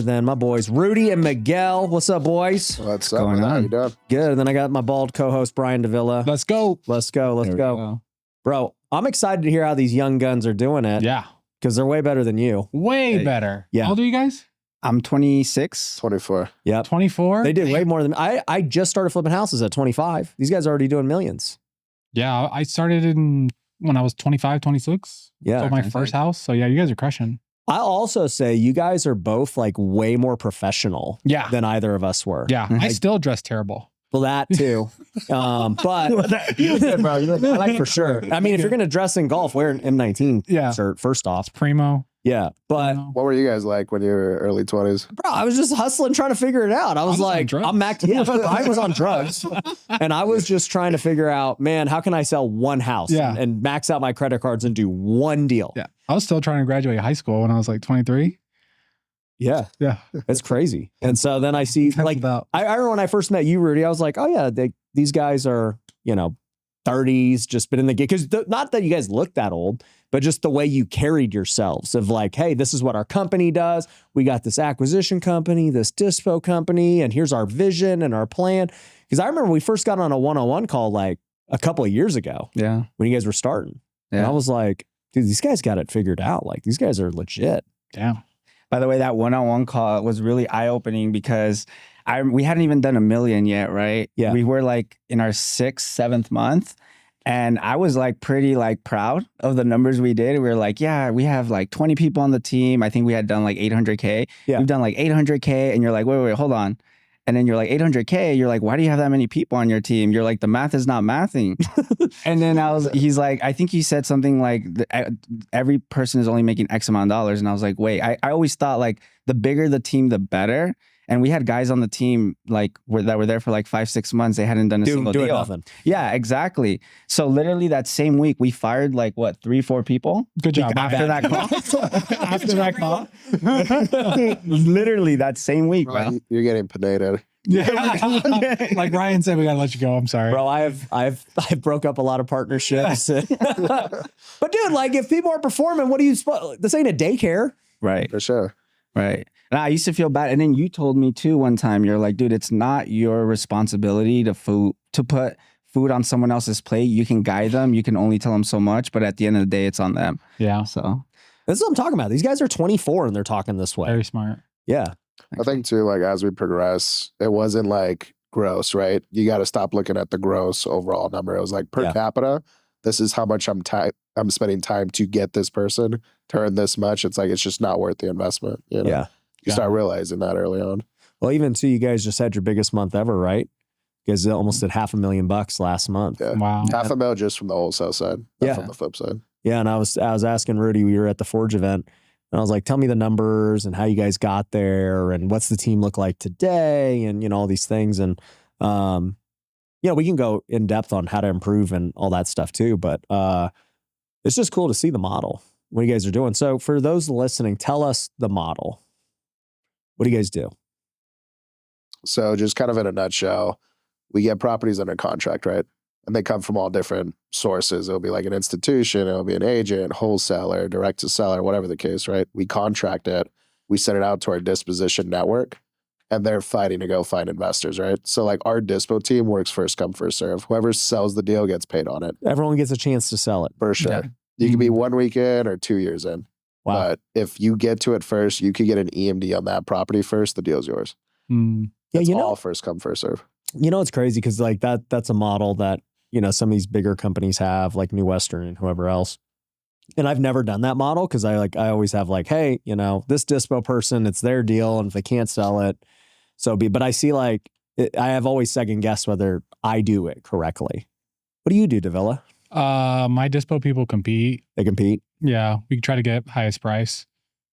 Then my boys, Rudy and Miguel. What's up, boys? What's up? going on? How you doing? Good. And then I got my bald co-host, Brian Davila. Let's go. Let's go. Bro, I'm excited to hear how these young guns are doing it. Yeah. Because they're way better than you. Way better. Yeah. How old are you guys? I'm 26. 24. Yep. 24? They did way more than I just started flipping houses at 25. These guys are already doing millions. Yeah. I started when I was 25, 26. Yeah. Sold my first house. So yeah, you guys are crushing. I'll also say you guys are both like way more professional Yeah. than either of us were. Yeah. I still dress terrible. Well, that too. But I like for sure. I mean, if you're going to dress in golf, wear an M19 shirt first off. Primo. Yeah. But What were you guys like when you were early 20s? bro, I was just hustling, trying to figure it out. I was like, I'm maxed. Yeah, I was on drugs, and I was just trying to figure out, man, how can I sell one house and max out my credit cards and do one deal? Yeah. I was still trying to graduate high school when I was like 23. Yeah, Yeah. it's crazy. And so then I see, like, I remember when I first met you, Rudy, I was like, oh yeah, these guys are, 30s, just been in the game. Because not that you guys look that old, but just the way you carried yourselves of like, hey, this is what our company does. We got this acquisition company, this dispo company, and here's our vision and our plan. Because I remember we first got on a one-on-one call like a couple of years ago. Yeah. When you guys were starting. And I was like, dude, these guys got it figured out. Like, these guys are legit. Damn. By the way, that one-on-one call was really eye-opening because we hadn't even done $1 million yet, right? Yeah. We were like in our 6th, 7th month. And I was like pretty like proud of the numbers we did. We were like, yeah, we have like 20 people on the team. I think we had done like 800K. Yeah. We've done like 800K. And you're like, wait, hold on. And then you're like 800K. You're like, why do you have that many people on your team? You're like, the math is not mathing. And then he's like, I think he said something like every person is only making X amount of dollars. And I was like, wait, I always thought like the bigger the team, the better. And we had guys on the team that were there for like 5-6 months. They hadn't done a single deal. Nothing. Yeah, exactly. So literally that same week, we fired like 3-4 people. Good job. After that call. After that call. Literally that same week, bro. You're getting Pineda. Yeah. Like Ryan said, we got to let you go. I'm sorry. Bro, I broke up a lot of partnerships. But dude, like if people are performing, what do you, this ain't a daycare. Right. For sure. Right. And I used to feel bad. And then you told me too one time, you're like, dude, it's not your responsibility to put food on someone else's plate. You can guide them. You can only tell them so much. But at the end of the day, it's on them. Yeah. So this is what I'm talking about. These guys are 24 and they're talking this way. Very smart. Yeah. I think too, like as we progress, it wasn't like gross, right? You got to stop looking at the gross overall number. It was like per capita, this is how much I'm spending time to get this person to earn this much. It's like, it's just not worth the investment. Yeah. You start realizing that early on. Well, even too, you guys just had your biggest month ever, right? You guys almost did $500,000 last month. Yeah. Wow. $500,000 just from the wholesale side, not from the flip side. Yeah. And I was asking Rudy, we were at the Forge event, and I was like, tell me the numbers and how you guys got there and what's the team look like today and, all these things. And, we can go in depth on how to improve and all that stuff too. But it's just cool to see the model, what you guys are doing. So for those listening, tell us the model. What do you guys do? So just kind of in a nutshell, we get properties under contract, right? And they come from all different sources. It'll be like an institution, it'll be an agent, wholesaler, direct to seller, whatever the case, right? We contract it, we send it out to our disposition network, and they're fighting to go find investors, right? So like our dispo team works first come, first serve. Whoever sells the deal gets paid on it. Everyone gets a chance to sell it. For sure. Yeah. You can be 1 week in or 2 years in. Wow. But if you get to it first, you could get an EMD on that property first, the deal's yours. Yeah, It's all first come, first serve. It's crazy because like that's a model that, some of these bigger companies have, like New Western and whoever else. And I've never done that model because I always have like, hey, this dispo person, it's their deal. And if they can't sell it, but I see I have always second guessed whether I do it correctly. What do you do, Davila? My dispo people compete. They compete? Yeah. We try to get highest price.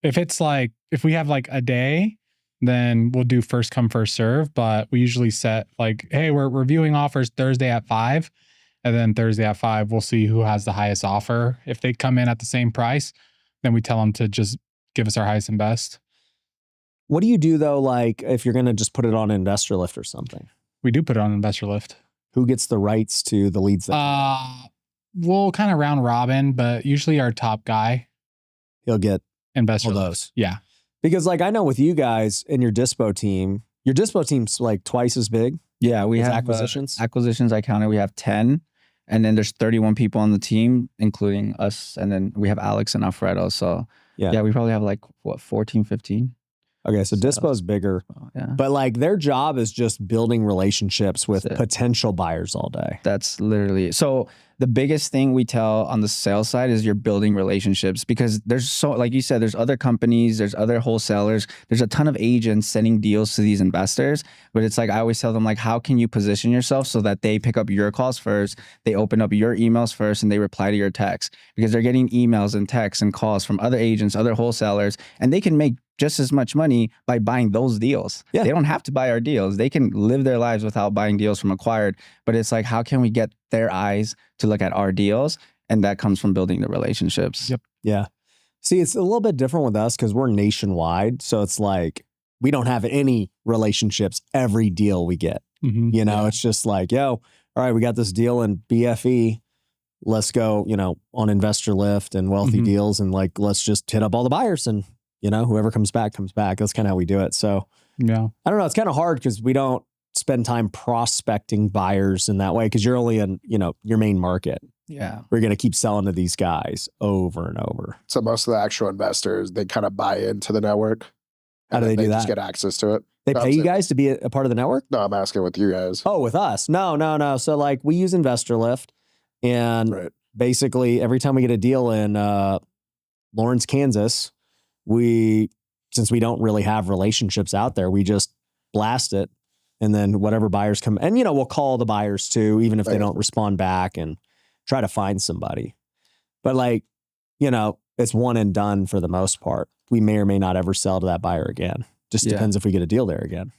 If it's like, if we have like a day, then we'll do first come, first serve. But we usually set like, hey, we're reviewing offers Thursday at 5. And then Thursday at 5, we'll see who has the highest offer. If they come in at the same price, then we tell them to just give us our highest and best. What do you do though? Like if you're going to just put it on Investor Lift or something? We do put it on Investor Lift. Who gets the rights to the leads? We'll kind of round robin, but usually our top guy, he'll get Investor all Lift. those. Yeah. Because like I know with you guys and your dispo team's like twice as big. Yeah, we as have acquisitions. Acquisitions, I counted. We have 10. And then there's 31 people on the team, including us. And then we have Alex and Alfredo. So yeah, we probably have like, what, 14, 15? Okay, so Dispo's bigger. Yeah. But like their job is just building relationships with potential buyers all day. That's literally so. The biggest thing we tell on the sales side is you're building relationships, because there's so, like you said, there's other companies, there's other wholesalers, there's a ton of agents sending deals to these investors. But it's like, I always tell them, like, how can you position yourself so that they pick up your calls first, they open up your emails first, and they reply to your texts, because they're getting emails and texts and calls from other agents, other wholesalers, and they can make just as much money by buying those deals. Yeah. They don't have to buy our deals. They can live their lives without buying deals from Acquired. But it's like, how can we get their eyes to look at our deals? And that comes from building the relationships. Yep. Yeah. See, it's a little bit different with us because we're nationwide. So it's like, we don't have any relationships every deal we get. Mm-hmm. You know, it's just like, yo, all right, we got this deal in BFE. Let's go, you know, on Investor Lift and Wealthy Deals. And like, let's just hit up all the buyers and, you know, whoever comes back, comes back. That's kind of how we do it. So yeah, I don't know. It's kind of hard because we don't spend time prospecting buyers in that way because you're only in, you know, your main market. Yeah. We're going to keep selling to these guys over and over. So most of the actual investors, they kind of buy into the network. How do they do that? Just get access to it. They pay you guys to be a part of the network? No, I'm asking with you guys. Oh, with us? No. So like we use Investor Lift, and basically every time we get a deal in Lawrence, Kansas, since we don't really have relationships out there, we just blast it. And then whatever buyers come, and, you know, we'll call the buyers too, even if they don't respond back, and try to find somebody. But like, you know, it's one and done for the most part. We may or may not ever sell to that buyer again. Just depends if we get a deal there again.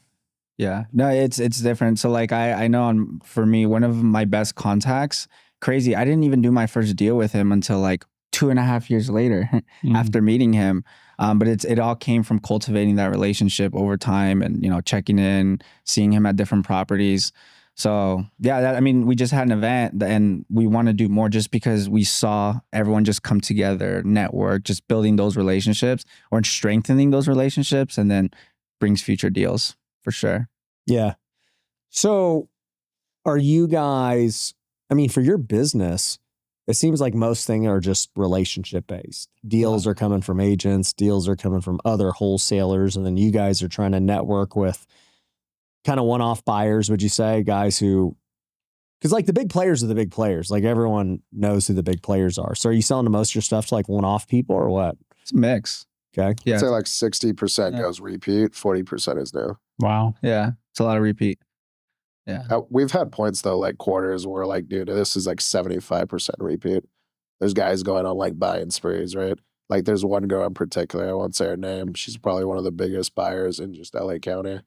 Yeah, no, it's different. So like I know for me, one of my best contacts, crazy. I didn't even do my first deal with him until like 2.5 years later after meeting him. But it all came from cultivating that relationship over time, and, you know, checking in, seeing him at different properties. So yeah, I mean, we just had an event and we want to do more just because we saw everyone just come together, network, just building those relationships or strengthening those relationships, and then brings future deals for sure. Yeah. So are you guys, I mean, for your business, it seems like most things are just relationship based. Deals are coming from agents, deals are coming from other wholesalers, and then you guys are trying to network with kind of one-off buyers, would you say? Guys who, because like the big players are the big players. Like everyone knows who the big players are. So are you selling to most of your stuff to like one-off people or what? It's a mix. Okay. Yeah. I'd say like 60% goes repeat, 40% is new. Wow. Yeah. It's a lot of repeat. Yeah. We've had points though, like quarters where like, dude, this is like 75% repeat. There's guys going on like buying sprees, right? Like there's one girl in particular, I won't say her name. She's probably one of the biggest buyers in just LA County.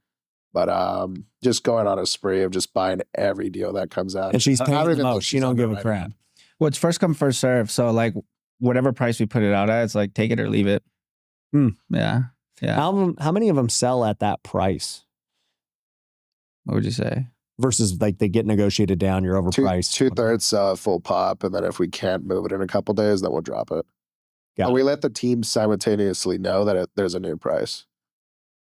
But just going on a spree of just buying every deal that comes out. And she's paying the most. She don't give a crap. Well, it's first come, first serve. So like whatever price we put it out at, it's like take it or leave it. Yeah. Yeah. How many of them sell at that price? What would you say? Versus like they get negotiated down, you're overpriced. 2/3 sell at full pop, and then if we can't move it in a couple days, then we'll drop it. And we let the team simultaneously know that there's a new price.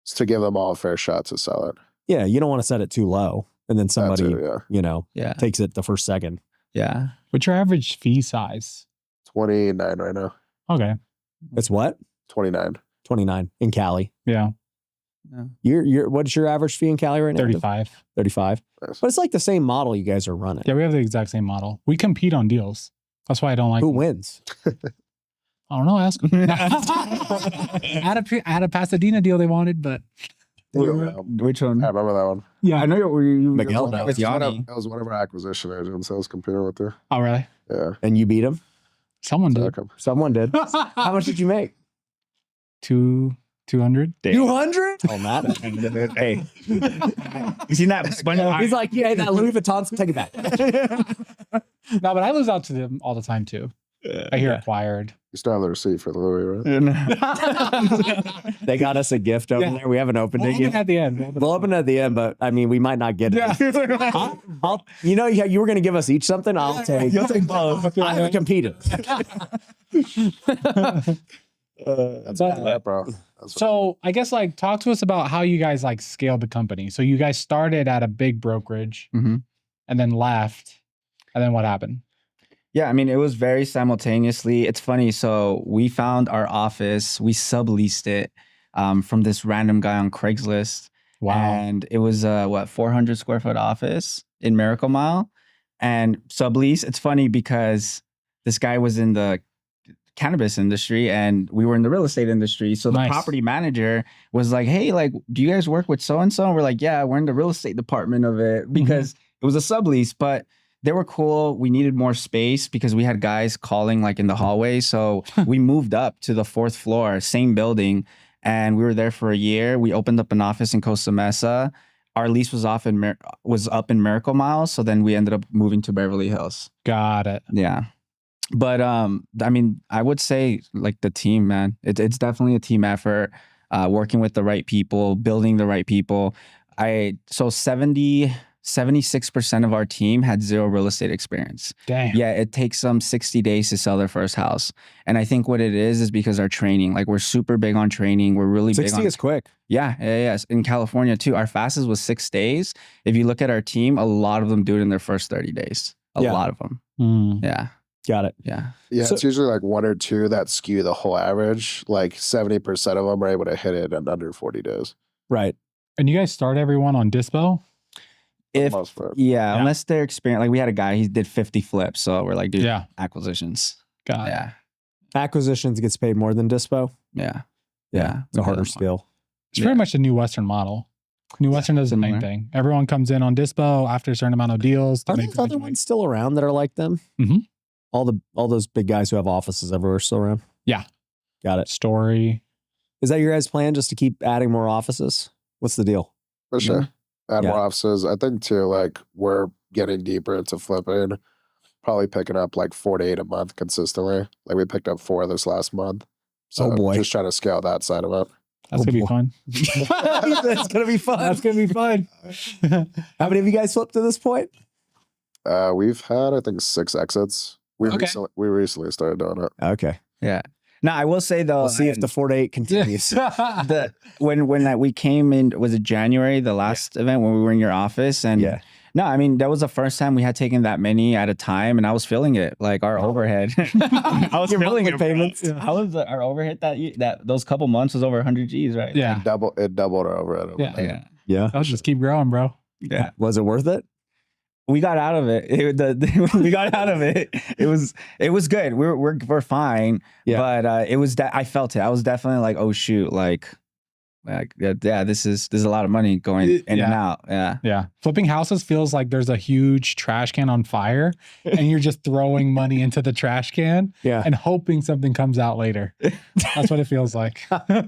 It's to give them all a fair shot to sell it. Yeah, you don't want to set it too low, and then somebody, you know, takes it the first second. Yeah. What's your average fee size? 29 right now. Okay. It's what? 29. 29 in Cali. Yeah. What's your average fee in Cali right now? 35. 35. Nice. But it's like the same model you guys are running. Yeah, we have the exact same model. We compete on deals. That's why I don't like Who them. wins? I don't know. Ask them. I had a Pasadena deal they wanted, but Which one? I remember that one. yeah. I know you Miguel with That Yanni. was one of our acquisition agents I was competing with there. Oh, really? Yeah. And you beat him? Someone did. Someone did. How much did you make? 200. 200? Oh, Matt. Hey. You seen that? He's like, yeah, that Louis Vuitton's, take it back. No, but I lose out to them all the time too. I hear acquired. You still have the receipt for the Louis, right? They got us a gift over there. We haven't opened it yet. At the end. We'll open it at the end, but I mean, we might not get it. I'll, you know, you were going to give us each something. I'll take. You'll take both. I haven't competed. That's But- that, bro. That's So I guess like talk to us about how you guys like scaled the company. So you guys started at a big brokerage Mhm. and then left. And then what happened? Yeah, I mean, it was very simultaneously. It's funny. So we found our office, we subleased it from this random guy on Craigslist. Wow. And it was 400 square foot office in Miracle Mile and sublease. It's funny because this guy was in the cannabis industry and we were in the real estate industry. So the Nice. property manager was like, hey, like, do you guys work with so-and-so? And we're like, yeah, we're in the real estate department of it because it was a sublease, but they were cool. We needed more space because we had guys calling like in the hallway. So we moved up to the 4th floor, same building. And we were there for a year. We opened up an office in Costa Mesa. Our lease was up in Miracle Mile. So then we ended up moving to Beverly Hills. Got it. Yeah. But I mean, I would say like the team, man. It's definitely a team effort. Working with the right people, building the right people. 76% of our team had 0 real estate experience. Damn. Yeah, it takes them 60 days to sell their first house. And I think what it is because our training, like we're super big on training. We're really big 60 on is quick. Yeah. In California too. Our fastest was 6 days. If you look at our team, a lot of them do it in their first 30 days. A lot of them. Yeah. Got it. Yeah. Yeah, So- it's usually like 1 or 2 that skew the whole average. Like 70% of them are able to hit it in under 40 days. Right. And you guys start everyone on Dispo? For the If most part. yeah, Yeah. unless they're experienced, like we had a guy, he did 50 flips. So we're like, dude, Yeah. acquisitions. Got it. Yeah. Acquisitions gets paid more than dispo. Yeah. It's a harder skill. It's pretty much the New Western model. New Western does the same similar. thing. Everyone comes in on Dispo after a certain amount of deals. to Are make those the other money. ones still around that are like them? Mhm. All those big guys who have offices everywhere still around? Yeah. Got it. Story. Is that your guys' plan, just to keep adding more offices? What's the deal? For sure. Add Yeah. more offices. I think too, like we're getting deeper into flipping, probably picking up like 4 to 8 a month consistently. Like we picked up 4 this last month. So Oh, boy. just trying to scale that side of it. That's Oh, gonna be boy. fun. That's gonna be fun. That's gonna be fun. How many of you guys flipped to this point? We've had, I think, 6 exits. Okay. We recently started doing it. Okay. Yeah. Now I will say though, We'll see if the 4 to 8 continues. the when we came in, was it January, the last event when we were in your office? And Yeah. no, I mean that was the first time we had taken that many at a time, and I was feeling it, like our overhead. I was Your feeling monthly it. payments. Yeah. How was our overhead that those couple months was over 100 G's, right? Yeah. It doubled our overhead. Yeah. Yeah. Yeah. I'll just keep growing, bro. Yeah. Was it worth it? We got out of it. We got out of it. It was good. We're fine. Yeah. But it was that I felt it. I was definitely like, oh shoot, like yeah, this is a lot of money going in and Yeah. out. Yeah. Yeah. Flipping houses feels like there's a huge trash can on fire and you're just throwing money into the trash can Yeah. and hoping something comes out later. That's what it feels like. I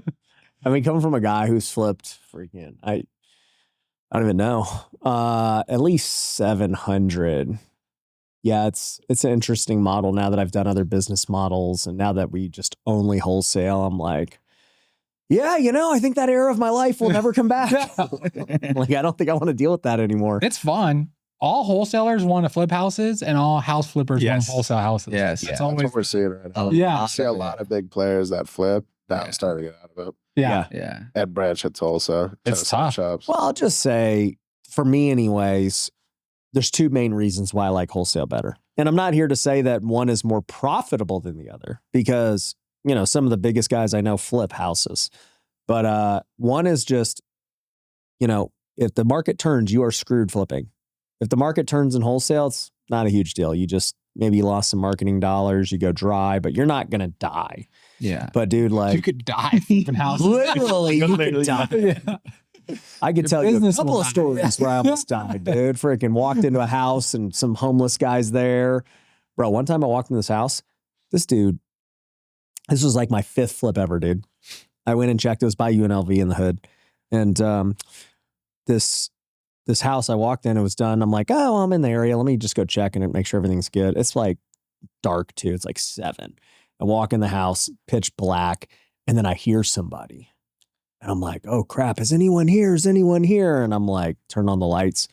mean, coming from a guy who's flipped freaking, I don't even know, at least 700. Yeah, it's an interesting model now that I've done other business models, and now that we just only wholesale, I'm like, yeah, I think that era of my life will never come back. Like, I don't think I want to deal with that anymore. It's fun. All wholesalers want to flip houses and all house flippers want Yes. to wholesale houses. Yes. It's That's always, what we're seeing right now. Yeah. I see a lot of big players that flip. Now Yeah. I'm starting to get out of it. yeah. Yeah. Ed Branch hits Tulsa. It's Tennessee tough. Shops. Well, I'll just say, for me anyways, there's 2 main reasons why I like wholesale better. And I'm not here to say that one is more profitable than the other, because, some of the biggest guys I know flip houses. But one is just, if the market turns, you are screwed flipping. If the market turns in wholesale, it's not a huge deal. You just maybe lost some marketing dollars, you go dry, but you're not going to die. Yeah. But dude, You like, could die flipping houses. literally, you could die. Yeah. I could Your tell you a business couple will of die. stories where I almost died, dude. Freaking walked into a house and some homeless guys there. Bro, one time I walked in this house, this was like my 5th flip ever, dude. I went and checked. It was by UNLV in the hood. And this house I walked in, it was done. I'm like, oh, well, I'm in the area. Let me just go check and make sure everything's good. It's like dark too. It's like 7. I walk in the house, pitch black, and then I hear somebody. And I'm like, oh crap, is anyone here? Is anyone here? And I'm like, turn on the lights.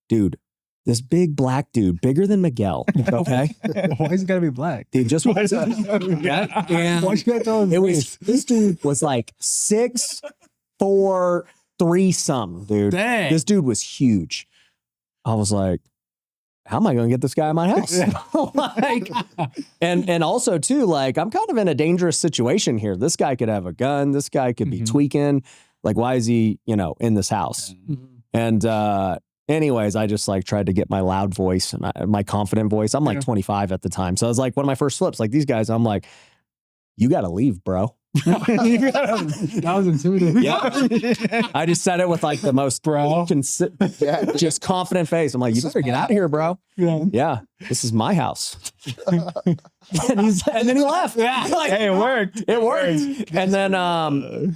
Dude, this big black dude, bigger than Miguel. Okay. Why is it gotta be black? Dude, just Why is it yeah. And Why you gotta tell him it was, this dude was like 6'4", 3-something, dude. Dang. This dude was huge. I was like, how am I going to get this guy in my house? Like, and also too, like, I'm kind of in a dangerous situation here. This guy could have a gun. This guy could be tweaking. Like, why is he, in this house? And, anyways, I just like tried to get my loud voice and my confident voice. I'm like 25 at the time. So I was like, one of my first flips, like these guys, I'm like, you got to leave, bro. That was intimidating. Yeah. I just said it with like the most just confident face. I'm like, you better get out of here, bro. Yeah. This is my house. and then he left. Yeah. Like, Hey, it worked. It worked. And then I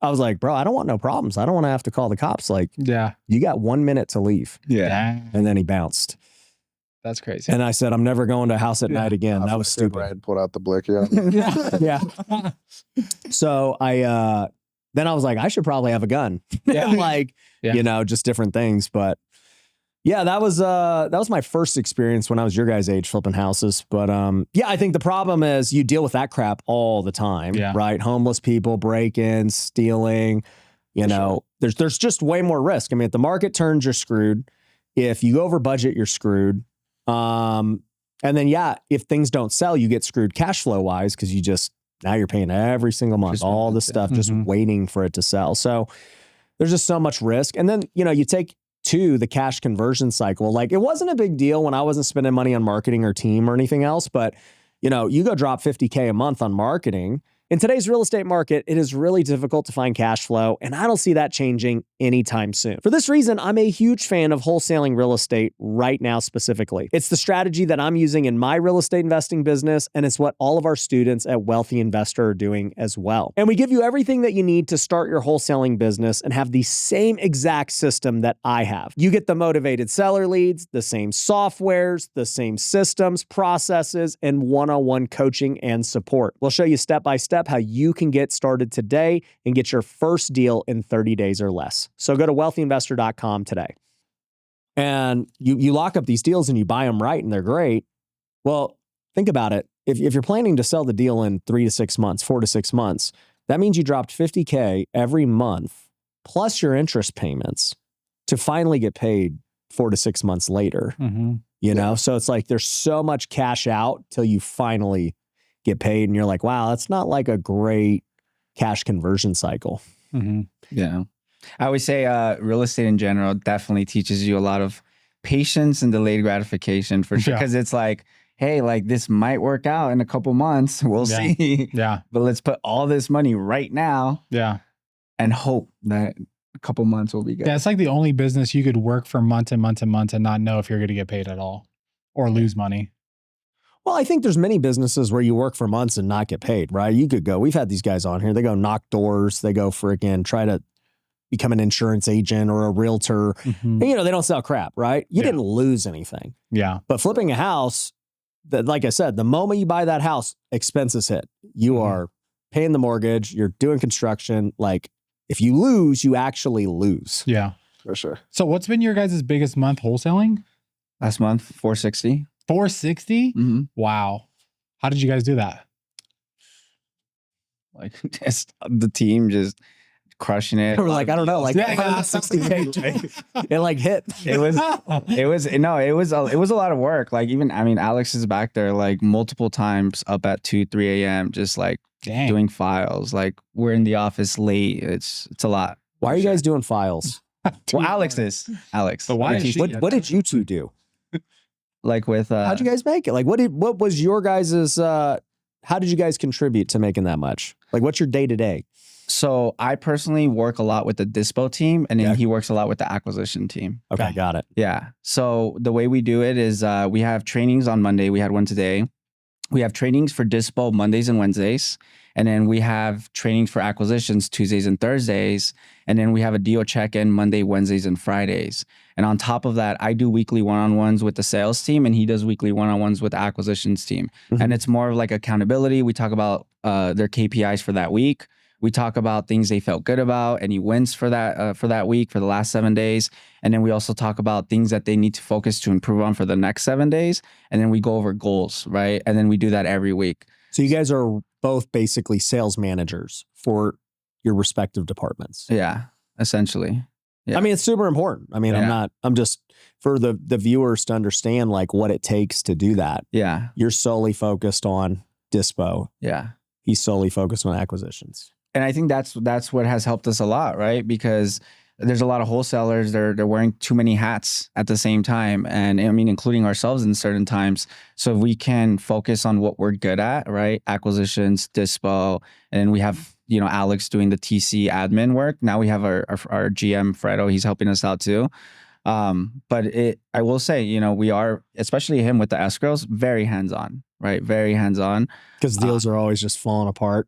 was like, bro, I don't want no problems. I don't want to have to call the cops. Like, you got 1 minute to leave. Yeah. And then he bounced. That's crazy. And I said, I'm never going to a house at night again. That was stupid. Brian pulled out the blick. Yeah. Yeah. So then I was like, I should probably have a gun. Like, just different things. But yeah, that was my first experience when I was your guys' age flipping houses. But I think the problem is you deal with that crap all the time, right? Homeless people, break-ins, stealing, there's just way more risk. I mean, if the market turns, you're screwed. If you go over budget, you're screwed. And then, if things don't sell, you get screwed cash flow wise, because now you're paying every single month, all the stuff, just waiting for it to sell. So there's just so much risk. And then, you take the cash conversion cycle. Like, it wasn't a big deal when I wasn't spending money on marketing or team or anything else, but you go drop $50K a month on marketing. In today's real estate market, it is really difficult to find cash flow, and I don't see that changing anytime soon. For this reason, I'm a huge fan of wholesaling real estate right now specifically. It's the strategy that I'm using in my real estate investing business, and it's what all of our students at Wealthy Investor are doing as well. And we give you everything that you need to start your wholesaling business and have the same exact system that I have. You get the motivated seller leads, the same softwares, the same systems, processes, and one-on-one coaching and support. We'll show you step by step how you can get started today and get your first deal in 30 days or less. So go to wealthyinvestor.com today. And you lock up these deals and you buy them right and they're great. Well, think about it. If you're planning to sell the deal in 3 to 6 months, 4 to 6 months, that means you dropped $50K every month plus your interest payments to finally get paid 4 to 6 months later. So it's like there's so much cash out till you finally get paid, and you're like, wow, that's not like a great cash conversion cycle. Yeah. I would say real estate in general definitely teaches you a lot of patience and delayed gratification for sure. Because it's like, hey, like this might work out in a couple months. We'll see. Yeah. But let's put all this money right now. Yeah. And hope that a couple months will be good. Yeah. It's like the only business you could work for months and months and months and not know if you're going to get paid at all or lose money. Well, I think there's many businesses where you work for months and not get paid, right? You could go, we've had these guys on here, they go knock doors, they go freaking try to become an insurance agent or a realtor. And, they don't sell crap, right? You didn't lose anything. Yeah. But flipping a house, like I said, the moment you buy that house, expenses hit. You are paying the mortgage, you're doing construction. Like, if you lose, you actually lose. Yeah. For sure. So what's been your guys' biggest month wholesaling? Last month, 460. 460? Wow. How did you guys do that? Like, just the team just crushing it. We're like, I don't know, like 60K. It like hit. It was a lot of work. Like, even, I mean, Alex is back there like multiple times up at 2, 3 a.m. just like doing files. Like, we're in the office late. It's a lot. Why are you guys doing files? Well, Alex is. Alex. But why is she? What did you two do? Like with how'd you guys make it? Like, what was your guys's how did you guys contribute to making that much? Like, what's your day to day? So I personally work a lot with the dispo team, and then he works a lot with the acquisition team. Okay, got it. Yeah. So the way we do it is we have trainings on Monday. We had one today. We have trainings for dispo Mondays and Wednesdays. And then we have trainings for acquisitions Tuesdays and Thursdays. And then we have a deal check-in Monday, Wednesdays, and Fridays. And on top of that, I do weekly one-on-ones with the sales team, and he does weekly one-on-ones with the acquisitions team. And it's more of like accountability. We talk about their KPIs for that week. We talk about things they felt good about, any wins for that week, for the last 7 days. And then we also talk about things that they need to focus to improve on for the next 7 days. And then we go over goals, right? And then we do that every week. So you guys are both basically sales managers for your respective departments. Yeah, essentially. Yeah. I mean, it's super important. I mean, I'm just for the viewers to understand like what it takes to do that. Yeah. You're solely focused on dispo. Yeah. He's solely focused on acquisitions. And I think that's what has helped us a lot, right? Because there's a lot of wholesalers, they're wearing too many hats at the same time. And I mean, including ourselves in certain times. So we can focus on what we're good at, right? Acquisitions, dispo, and we have, Alex doing the TC admin work. Now we have our GM, Fredo, he's helping us out too. But I will say, we are, especially him with the escrows, very hands-on, right? Very hands-on. Because deals are always just falling apart.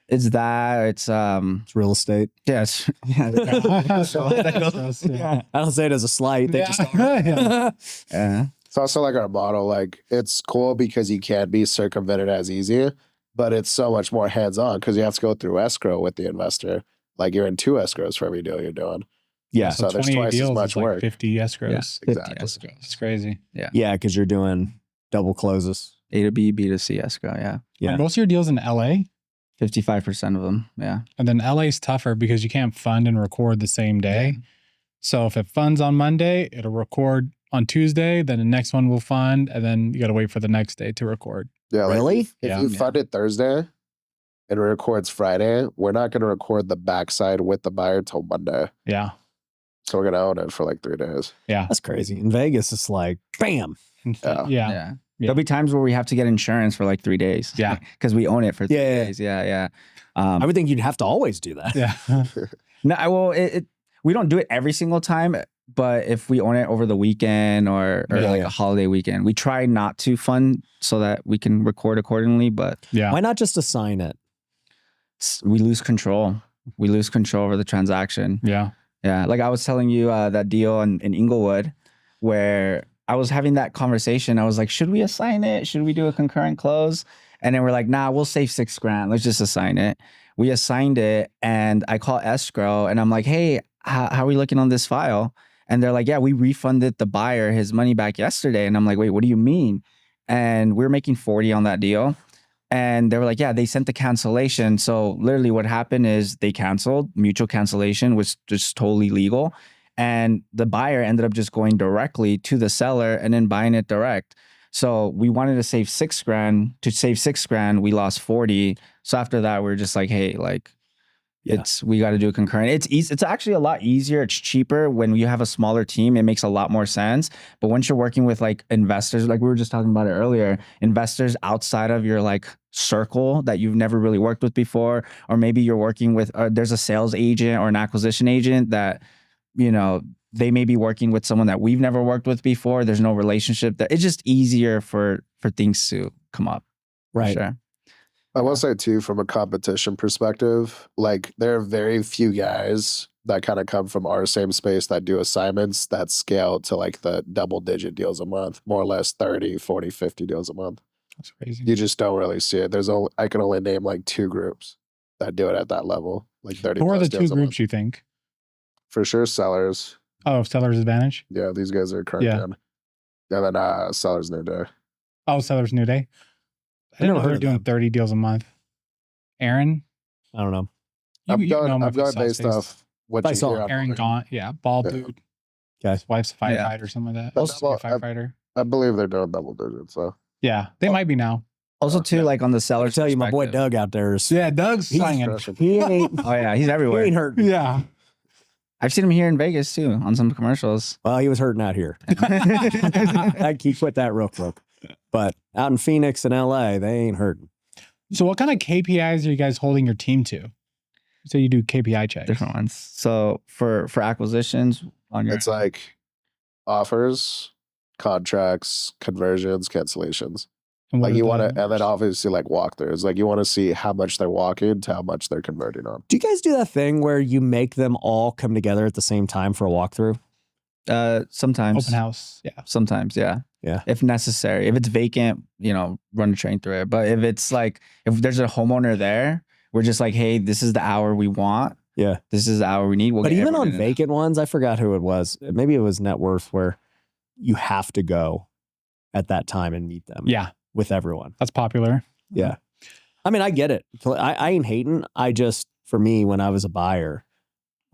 It's real estate. Yes. I don't say it as a slight. They just are. Yeah. It's also like our model. Like, it's cool because you can't be circumvented as easy, but it's so much more hands-on because you have to go through escrow with the investor. Like, you're in 2 escrows for every deal you're doing. Yeah. So there's twice as much work. 50 escrows. Yeah, 50 Exactly. escrows. It's crazy. Yeah, because you're doing double closes. A to B, B to C escrow. Yeah. Yeah. Are most of your deals in LA? 55% of them. Yeah. And then LA's tougher because you can't fund and record the same day. So if it funds on Monday, it'll record on Tuesday, then the next one will fund, and then you got to wait for the next day to record. Yeah. Like, Really? if Yeah. you fund it Thursday and it records Friday, we're not going to record the backside with the buyer till Monday. Yeah. So we're going to own it for like 3 days. Yeah. That's crazy. In Vegas, it's like, bam. Yeah. Yeah. There'll be times where we have to get insurance for like 3 days. Yeah. Because we own it for 3 Yeah. days. Yeah. I would think you'd have to always do that. Yeah. No, we don't do it every single time, but if we own it over the weekend or like a holiday weekend, we try not to fund so that we can record accordingly. But Yeah. Why not just assign it? we lose control. We lose control over the transaction. Yeah. Yeah. Like I was telling you that deal in Inglewood where I was having that conversation. I was like, should we assign it? Should we do a concurrent close? And then we're like, nah, we'll save $6,000. Let's just assign it. We assigned it and I call escrow and I'm like, hey, how are we looking on this file? And they're like, yeah, we refunded the buyer his money back yesterday. And I'm like, wait, what do you mean? And we're making 40 on that deal. And they were like, yeah, they sent the cancellation. So literally what happened is they canceled. Mutual cancellation was just totally legal. And the buyer ended up just going directly to the seller and then buying it direct. So we wanted to save $6,000. To save $6,000, we lost 40. So after that, we're just like, hey, like, we got to do a concurrent. It's easy. It's actually a lot easier. It's cheaper when you have a smaller team. It makes a lot more sense. But once you're working with like investors, like we were just talking about it earlier, investors outside of your like circle that you've never really worked with before, or maybe you're working with, there's a sales agent or an acquisition agent that, they may be working with someone that we've never worked with before. There's no relationship. That it's just easier for things to come up. Right. Sure. I will say too, from a competition perspective, like there are very few guys that kind of come from our same space that do assignments that scale to like the double-digit deals a month, more or less 30, 40, 50 deals a month. That's crazy. You just don't really see it. I can only name like 2 groups that do it at that level, like 30 Who are the plus 2 deals a month. groups you think? For sure, sellers. Oh, Seller's Advantage? Yeah, these guys are current Yeah. gen. And then sellers New Day. Oh, Seller's New Day? I didn't know they were doing 30 deals a month. Aaron? I don't know. I've know him gone if he's based South off what I you saw hear on Aaron Twitter. Gaunt, yeah, bald Yeah. dude. Okay. His wife's a Yeah. firefighter or something like that. That's Supposed to be a well, firefighter. I believe they're doing double digits. So Yeah, they might be now. Also too, like on the I'll seller's tell you, my boy perspective. Doug out there is Yeah, Doug's he's slanging. crushing. he ain't Oh yeah, he's he everywhere. ain't hurt. Yeah. I've seen him here in Vegas too on some commercials. Well, he was hurting out here. He quit that real quick. But out in Phoenix and LA, they ain't hurting. So what kind of KPIs are you guys holding your team to? So you do KPI checks. Different ones. So for acquisitions on your It's like offers, contracts, conversions, cancellations. And what Like are you the want to, and then numbers? obviously like walkthroughs. Like you want to see how much they're walking to how much they're converting on. Do you guys do that thing where you make them all come together at the same time for a walkthrough? sometimes Open house. Yeah. Sometimes, yeah. Yeah. If necessary. If it's vacant, run a train through it. But if it's like if there's a homeowner there, We're just like, hey, this is the hour we want. Yeah. This is the hour we need. But even on vacant ones, I forgot who it was. Maybe it was Net Worth, where you have to go at that time and meet them. Yeah. With everyone. That's popular. Yeah. I mean, I get it. I ain't hating. I just, for me, when I was a buyer,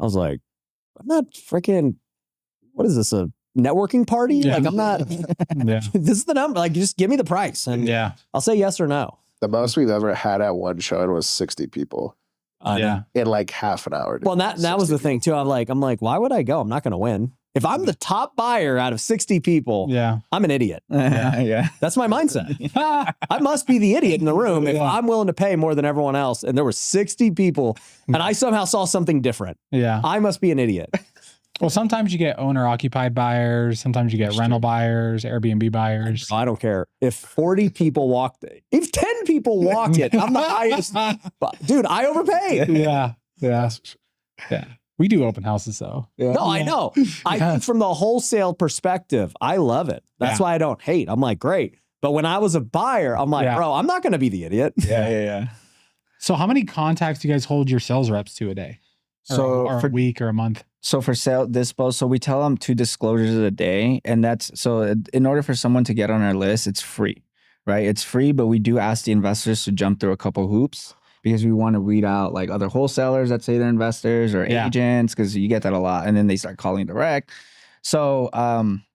I was like, I'm not freaking, what is this, a networking party? Yeah. Like, I'm not, Yeah. this is the number. Like, just give me the price. And Yeah. I'll say yes or no. The most we've ever had at one showing was 60 people Yeah. in like half an hour. Well, that was the thing too. I'm like, why would I go? I'm not going to win. If I'm the top buyer out of 60 people, Yeah. I'm an idiot. Yeah. That's my mindset. I must be the idiot in the room if I'm willing to pay more than everyone else. And there were 60 people and I somehow saw something different. Yeah. I must be an idiot. Well, sometimes you get owner occupied buyers. Sometimes you get rental buyers, Airbnb buyers. I don't care. If 40 people walked, if 10 people walk it, I'm the highest. Dude, I overpaid. Yeah. Yeah. Yeah. We do open houses though. No, I know. I think from the wholesale perspective, I love it. That's why I don't hate. I'm like, great. But when I was a buyer, I'm like, bro, I'm not going to be the idiot. Yeah. So how many contacts do you guys hold your sales reps to a day? Or a week or a month? So for sale dispo, so we tell them 2 disclosures a day. And that's, so in order for someone to get on our list, it's free, right? It's free, but we do ask the investors to jump through a couple hoops because we want to weed out like other wholesalers that say they're investors or agents, because you get that a lot. And then they start calling direct. So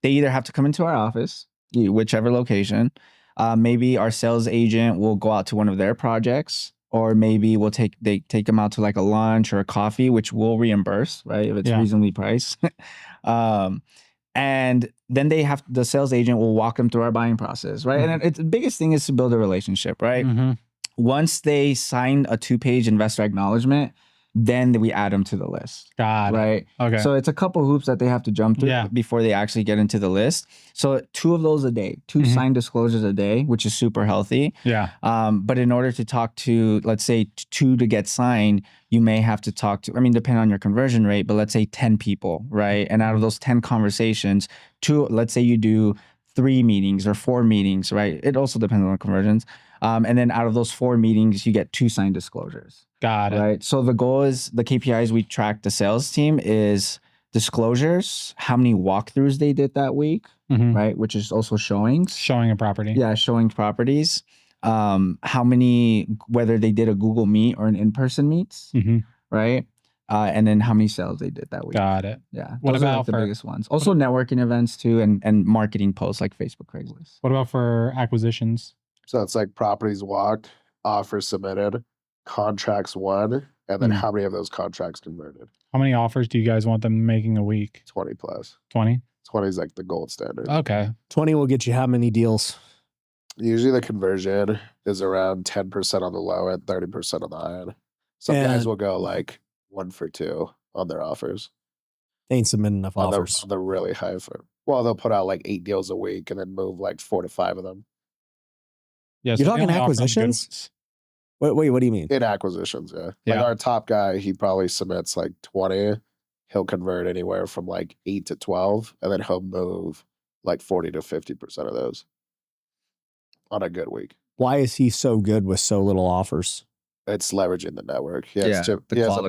they either have to come into our office, whichever location. Maybe our sales agent will go out to one of their projects. Or maybe they take them out to like a lunch or a coffee, which we'll reimburse, right? If it's reasonably priced. And then the sales agent will walk them through our buying process, right? Mm-hmm. And the biggest thing is to build a relationship, right? Mm-hmm. Once they sign a 2-page investor acknowledgement, then we add them to the list. Got it. Right? Okay. So it's a couple hoops that they have to jump through before they actually get into the list. So 2 of those a day, 2 signed disclosures a day, which is super healthy. Yeah. But in order to talk to, let's say 2 to get signed, you may have to talk to, I mean, depending on your conversion rate, but let's say 10 people, right? And out of those 10 conversations, 2, let's say you do 3 meetings or 4 meetings, right? It also depends on the conversions. And then out of those 4 meetings, you get 2 signed disclosures. Got it. Right. So the goal is, the KPIs we track the sales team is disclosures, how many walkthroughs they did that week, right? Which is also showings. Showing a property. Yeah, showing properties. How many, whether they did a Google Meet or an in-person meets, right? And then how many sales they did that week. Got it. Yeah. What Those about are the biggest ones? Also networking events too, and marketing posts like Facebook, Craigslist. What about for acquisitions? So it's like properties walked, offers submitted, contracts won, and then how many of those contracts converted? How many offers do you guys want them making a week? 20 plus. 20? 20 is like the gold standard. Okay. 20 will get you how many deals? Usually the conversion is around 10% on the low end, 30% on the high end. Some guys will go like 1 for 2 on their offers. They ain't submitting enough offers. On the really high for, well, they'll put out like 8 deals a week and then move like 4 to 5 of them. Yeah, You're talking acquisitions? Wait, what do you mean? In acquisitions, yeah. Like our top guy, he probably submits like 20. He'll convert anywhere from like 8 to 12, and then he'll move like 40 to 50% of those on a good week. Why is he so good with so little offers? It's leveraging the network. He has a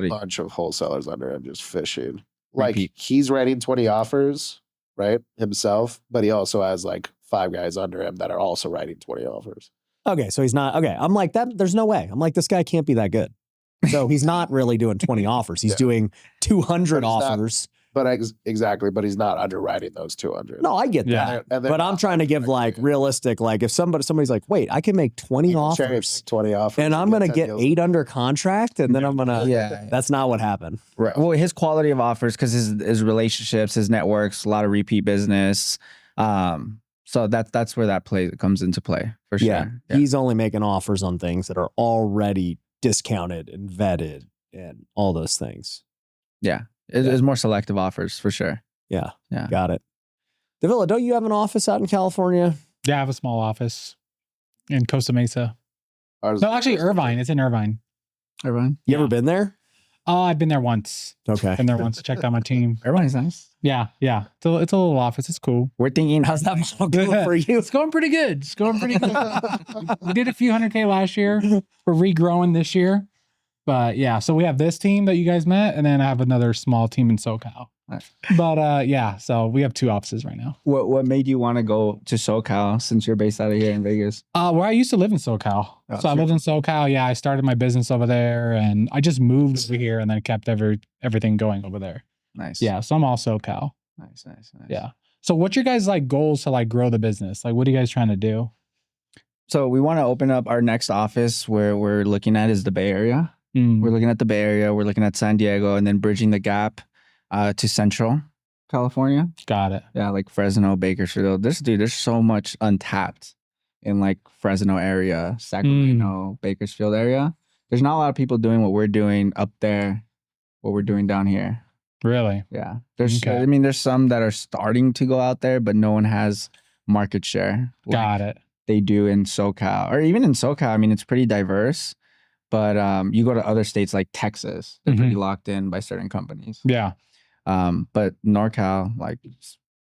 bunch of wholesalers under him just fishing. Like he's writing 20 offers, right, himself, but he also has like 5 guys under him that are also writing 20 offers. Okay, so he's not, okay, I'm like, that. There's no way. I'm like, this guy can't be that good. So he's not really doing 20 offers. He's doing 200 offers. Exactly, but he's not underwriting those 200. No, I get that. But I'm trying to give like realistic, like if somebody's like, wait, I can make 20 offers. 20 offers. And I'm going to get 8 under contract, and then I'm going to, that's not what happened. Right. Well, his quality of offers, because his relationships, his networks, a lot of repeat business. So that's where that comes into play for sure. Yeah. He's only making offers on things that are already discounted and vetted and all those things. Yeah. It's more selective offers for sure. Yeah. Got it. Davila, don't you have an office out in California? Yeah, I have a small office in Costa Mesa. No, actually Irvine. It's in Irvine. Irvine? You ever been there? I've been there once. Okay. Been there once to check out my team. Irvine's nice. Yeah. It's a little office. It's cool. We're thinking, how's that going for you? It's going pretty good. We did a few $100K last year. We're regrowing this year. But yeah, so we have this team that you guys met, and then I have another small team in SoCal. Nice. But yeah, so we have 2 offices right now. What made you want to go to SoCal since you're based out of here in Vegas? Where I used to live in SoCal. Oh, So I lived in SoCal. Yeah, I started my business over there, and I just moved over here and then kept everything going over there. Nice. Yeah, so I'm all SoCal. Nice. Yeah. So what's your guys like goals to like grow the business? Like, what are you guys trying to do? So we want to open up our next office where we're looking at is the Bay Area. We're looking at the Bay Area. We're looking at San Diego and then bridging the gap to Central California. Got it. Yeah, like Fresno, Bakersfield. There's so much untapped in like Fresno area, Sacramento, Bakersfield area. There's not a lot of people doing what we're doing up there, what we're doing down here. Really? Yeah. There's some that are starting to go out there, but no one has market share. Got it. They do in SoCal, or even in SoCal. I mean, it's pretty diverse, but you go to other states like Texas, they're pretty locked in by certain companies. Yeah. But NorCal, like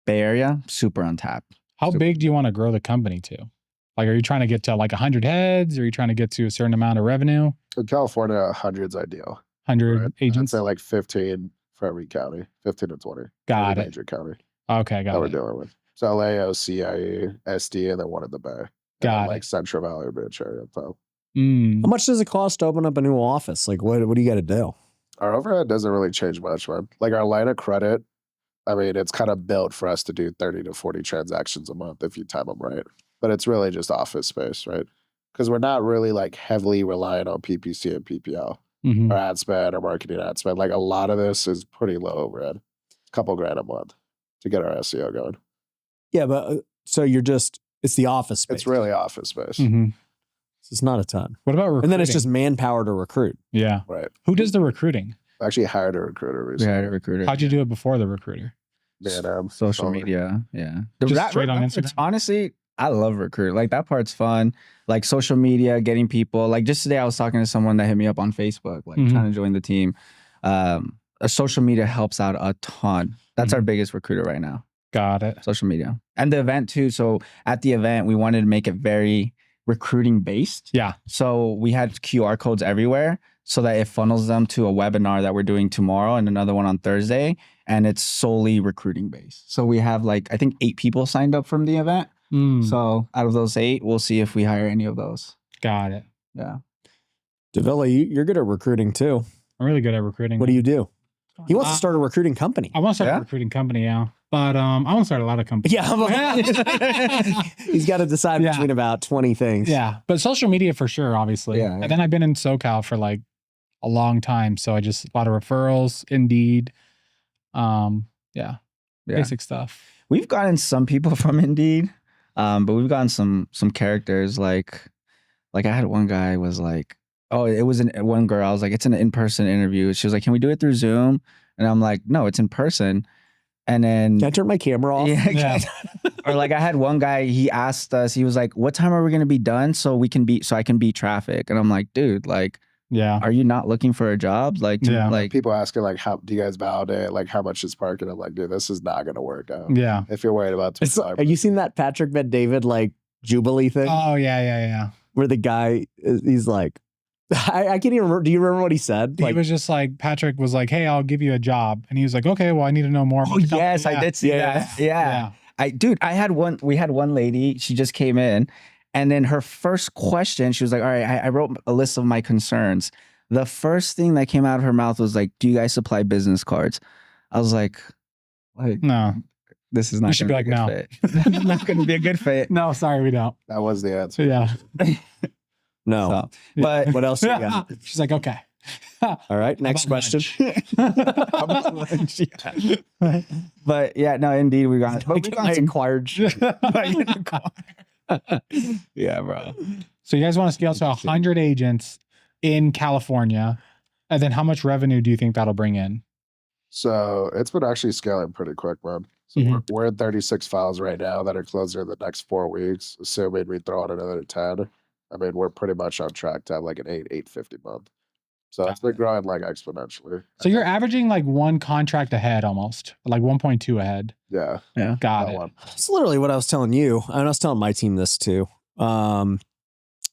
Bay Area, super untapped. How big do you want to grow the company to? Like, are you trying to get to like 100 heads? Or are you trying to get to a certain amount of revenue? In California, 100's ideal. 100 Right? agents? I'd say like 15 for every county, 15 to 20. Got every it. Major county Okay, that got we're it. dealing with. So LA, OCIE, SD, and then one in the Bay. Got Like it. Central Valley or Beach area. So Mm. How much does it cost to open up a new office? Like, what do you got to do? our overhead doesn't really change much, man. Like our line of credit, I mean, it's kind of built for us to do 30 to 40 transactions a month if you time them right. But it's really just office space, right? Because we're not really like heavily reliant on PPC and PPL Mhm. or ad spend or marketing ad spend. Like a lot of this is pretty low overhead, a couple grand a month to get our SEO going. Yeah, but so it's the office space. It's really office space, Mhm. So it's not a ton. What about recruiting? And then it's just manpower to recruit. yeah. right? Who does the recruiting? I actually hired a recruiter We recently. had a recruiter. How'd you do it before the recruiter? Man, Social media, yeah. Just straight on Instagram? Honestly, I love recruit. Like that part's fun. Like social media, getting people. Like just today, I was talking to someone that hit me up on Facebook, like Mhm. trying to join the team. Social media helps out a ton. That's our biggest recruiter right now. Got it. Social media and the event too. So at the event, we wanted to make it very recruiting based. Yeah. So we had QR codes everywhere so that it funnels them to a webinar that we're doing tomorrow and another one on Thursday. And it's solely recruiting based. So we have like, I think 8 people signed up from the event. Mm. So out of those 8, we'll see if we hire any of those. Got it. Yeah. Davila, you're good at recruiting too. I'm really good at recruiting. What do you do? He wants to start a recruiting company. I want to start Yeah? a recruiting company, yeah. But I want to start a lot of companies. Yeah. He's got to decide Yeah. between about 20 things. Yeah. But social media for sure, obviously. Yeah, yeah. And then I've been in SoCal for like a long time. So a lot of referrals, Indeed. Yeah. Basic stuff. We've gotten some people from Indeed, but we've gotten some characters like I had one guy was like, oh, it was one girl. I was like, it's an in-person interview. She was like, can we do it through Zoom? And I'm like, no, it's in person. And then Can I turn my camera off? Yeah. or like I had one guy, he asked us, he was like, what time are we going to be done so I can beat traffic? And I'm like, dude, like, Yeah. are you not looking for a job? Like, Yeah. like people asking like, how do you guys validate? Like, how much is parking? I'm like, dude, this is not going to work out. Yeah. If you're worried about Have you seen that Patrick Bet David like Jubilee thing Oh, yeah. where the guy he's like, I can't even remember. Do you remember what he said? He was just like, Patrick was like, hey, I'll give you a job. And he was like, okay, well, I need to know more. oh about the yes, company." I did see Yeah. that. Yeah. We had one lady, she just came in and then her first question, she was like, all right, I wrote a list of my concerns. The first thing that came out of her mouth was like, do you guys supply business cards? I was like, No. this is not You should going be to like, be a good fit. It's not going to be a good fit. No, sorry, we don't. That was the answer. Yeah. no. So, but What else you got? She's like, okay. All right. Next About question. lunch? but yeah, no, indeed, we got I acquired shit. yeah, bro. So you guys want to scale to 100 agents in California. And then how much revenue do you think that'll bring in? So it's been actually scaling pretty quick, man. So Mhm. we're at 36 files right now that are closing in the next 4 weeks. Assuming we throw out another 10, I mean, we're pretty much on track to have like an 850 month. So it's been growing like exponentially. So you're averaging like 1 contract ahead almost, like 1.2 ahead. Yeah. Got that it. one. It's literally what I was telling you. And I was telling my team this too.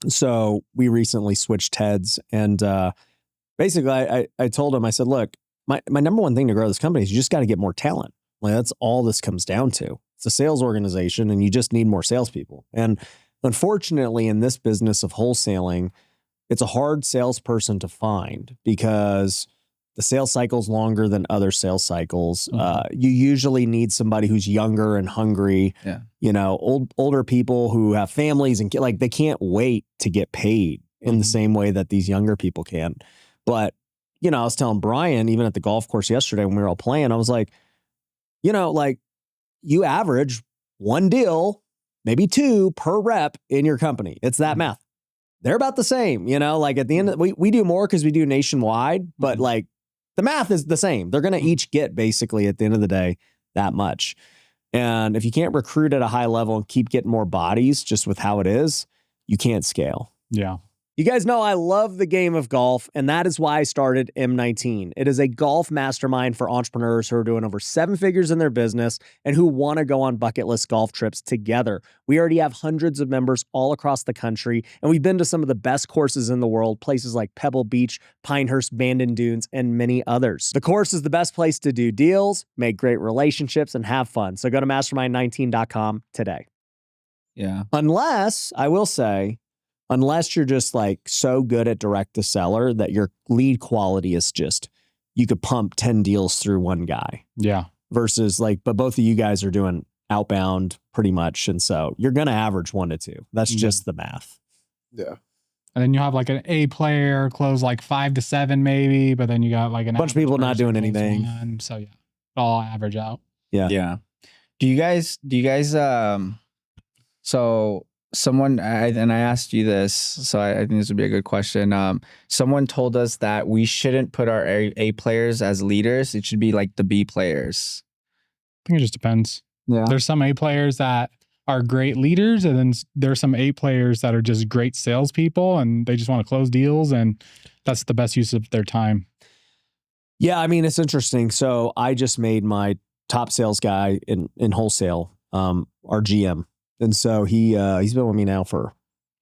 So we recently switched heads and basically I told him, I said, look, my number one thing to grow this company is you just got to get more talent. Like that's all this comes down to. It's a sales organization and you just need more salespeople. And unfortunately in this business of wholesaling, it's a hard salesperson to find because the sales cycle is longer than other sales cycles. You usually need somebody who's younger and hungry. Yeah. You know, older people who have families and like they can't wait to get paid in the same way that these younger people can. But, you know, I was telling Brian, even at the golf course yesterday when we were all playing, I was like, you know, like you average one deal, maybe two per rep in your company. It's that math. They're about the same, you know, like at the end of we do more because we do nationwide, but like the math is the same. They're going to each get basically at the end of the day that much. And if you can't recruit at a high level and keep getting more bodies just with how it is, you can't scale. Yeah. You guys know I love the game of golf, and that is why I started M19. It is a golf mastermind for entrepreneurs who are doing over 7 figures in their business and who want to go on bucket list golf trips together. We already have hundreds of members all across the country, and we've been to some of the best courses in the world, places like Pebble Beach, Pinehurst, Bandon Dunes, and many others. The course is the best place to do deals, make great relationships, and have fun. So go to mastermind19.com today. Yeah. Unless, I will say, unless you're just like so good at direct to seller that your lead quality is just, you could pump 10 deals through one guy. Yeah. Versus like, but both of you guys are doing outbound pretty much. And so you're going to average 1 to 2. That's just the math. Yeah. And then you have like an A player close like 5 to 7 maybe, but then you got like a bunch of people not doing anything. So yeah, all average out. Yeah. Yeah. Do you guys, so someone, and I asked you this, so I think this would be a good question. Someone told us that we shouldn't put our A players as leaders. It should be like the B players. I think it just depends. Yeah. There's some A players that are great leaders, and then there's some A players that are just great salespeople and they just want to close deals, and that's the best use of their time. Yeah, I mean, it's interesting. So I just made my top sales guy in wholesale, our GM. And so he's been with me now for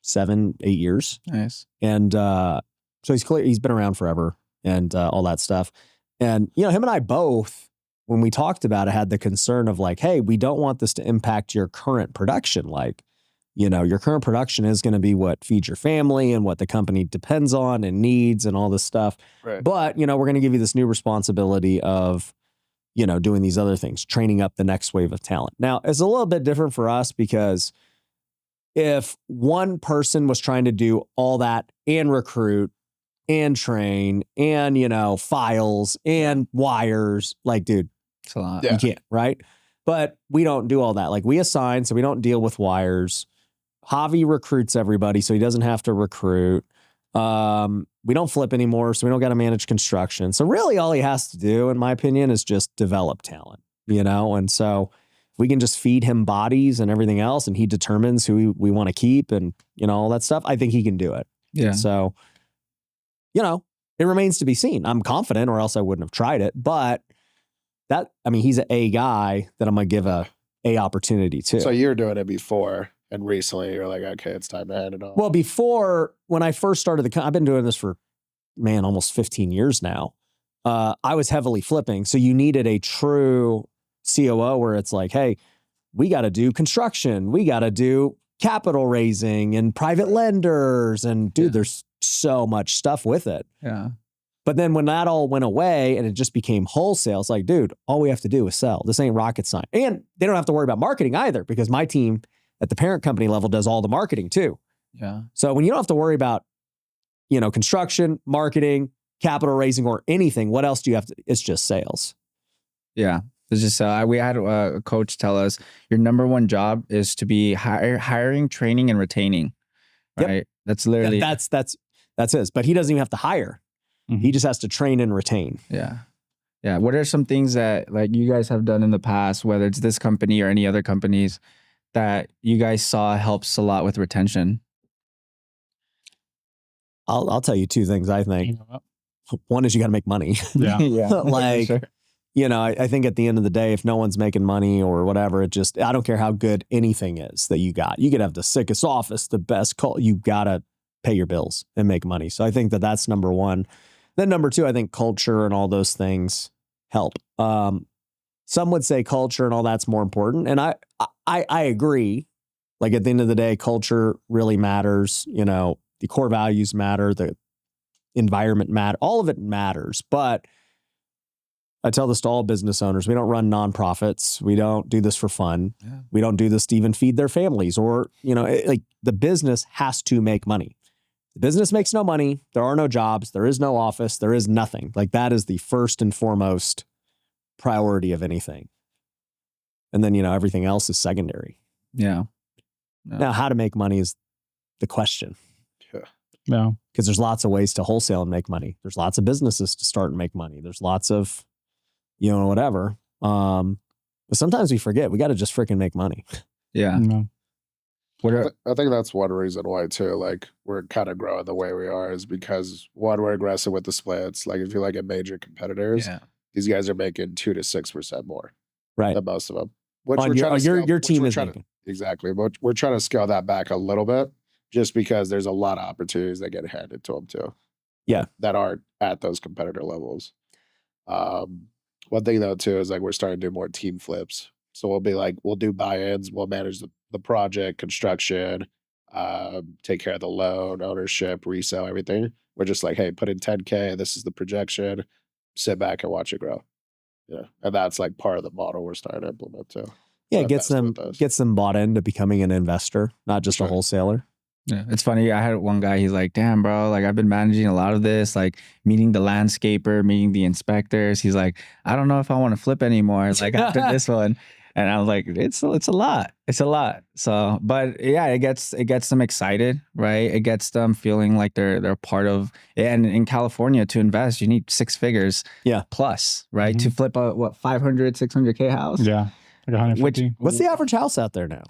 7-8 years. Nice. And so he's been around forever and all that stuff. And, you know, him and I both, when we talked about it, had the concern of like, hey, we don't want this to impact your current production. Like, you know, your current production is going to be what feeds your family and what the company depends on and needs and all this stuff. Right. But, you know, we're going to give you this new responsibility of, you know, doing these other things, training up the next wave of talent. Now, it's a little bit different for us because if one person was trying to do all that and recruit and train and, you know, files and wires, like, dude, it's a lot. Yeah. you can't, right? But we don't do all that. Like we assign, so we don't deal with wires. Javi recruits everybody, so he doesn't have to recruit. We don't flip anymore, so we don't got to manage construction. So really all he has to do, in my opinion, is just develop talent, you know? And so we can just feed him bodies and everything else, and he determines who we want to keep and, you know, all that stuff. I think he can do it. Yeah. So, you know, it remains to be seen. I'm confident, or else I wouldn't have tried it. But that, I mean, he's an A guy that I'm going to give a opportunity to. So you're doing it before. And recently you're like, okay, it's time to hand it off. Well, before, when I first started I've been doing this for, man, almost 15 years now. I was heavily flipping. So you needed a true COO where it's like, hey, we got to do construction. We got to do capital raising and private lenders. And dude, there's so much stuff with it. Yeah. But then when that all went away and it just became wholesale, it's like, dude, all we have to do is sell. This ain't rocket science. And they don't have to worry about marketing either, because my team at the parent company level does all the marketing too. Yeah. So when you don't have to worry about, you know, construction, marketing, capital raising, or anything, what else do you have to? It's just sales. Yeah. It's just, we had a coach tell us your number one job is to be hiring, training, and retaining. Right. Yep. That's literally, that's his, but he doesn't even have to hire. Mm-hmm. He just has to train and retain. Yeah. Yeah. What are some things that like you guys have done in the past, whether it's this company or any other companies, that you guys saw helps a lot with retention? I'll tell you 2 things I think. One is you got to make money. Yeah. Yeah. Like, Sure. you know, I think at the end of the day, if no one's making money or whatever, I don't care how good anything is that you got. You could have the sickest office, the best call. You got to pay your bills and make money. So I think that's number one. Then number two, I think culture and all those things help. Some would say culture and all that's more important. And I agree. Like at the end of the day, culture really matters. You know, the core values matter, the environment matter, all of it matters. But I tell this to all business owners. We don't run nonprofits. We don't do this for fun. Yeah. We don't do this to even feed their families or, you know, like the business has to make money. The business makes no money. There are no jobs. There is no office. There is nothing. Like that is the first and foremost priority of anything. And then, you know, everything else is secondary. Yeah. Now, how to make money is the question. Yeah. Because there's lots of ways to wholesale and make money. There's lots of businesses to start and make money. There's lots of, you know, whatever. But sometimes we forget we got to just freaking make money. Yeah. I think that's one reason why too, like we're kind of growing the way we are is because one, we're aggressive with the splits. Like if you look at major competitors, these guys are making 2 to 6% more than most of them. Which your team is making. Exactly. But we're trying to scale that back a little bit just because there's a lot of opportunities that get handed to them too. Yeah. That aren't at those competitor levels. One thing though too is like we're starting to do more team flips. So we'll do buy-ins, we'll manage the project, construction, take care of the loan, ownership, resale, everything. We're just like, hey, put in 10K, this is the projection, sit back and watch it grow. Yeah. And that's like part of the model we're starting to implement too. Yeah, gets them bought into becoming an investor, not just a wholesaler. Yeah, it's funny. I had one guy, he's like, damn, bro, like I've been managing a lot of this, like meeting the landscaper, meeting the inspectors. He's like, I don't know if I want to flip anymore. Like after this one. And I was like, it's a lot. It's a lot. So, but yeah, it gets them excited, right? It gets them feeling like they're part of, and in California to invest, you need 6 figures plus, right? To flip a 500, 600K house. Yeah. Like 150. What's the average house out there now?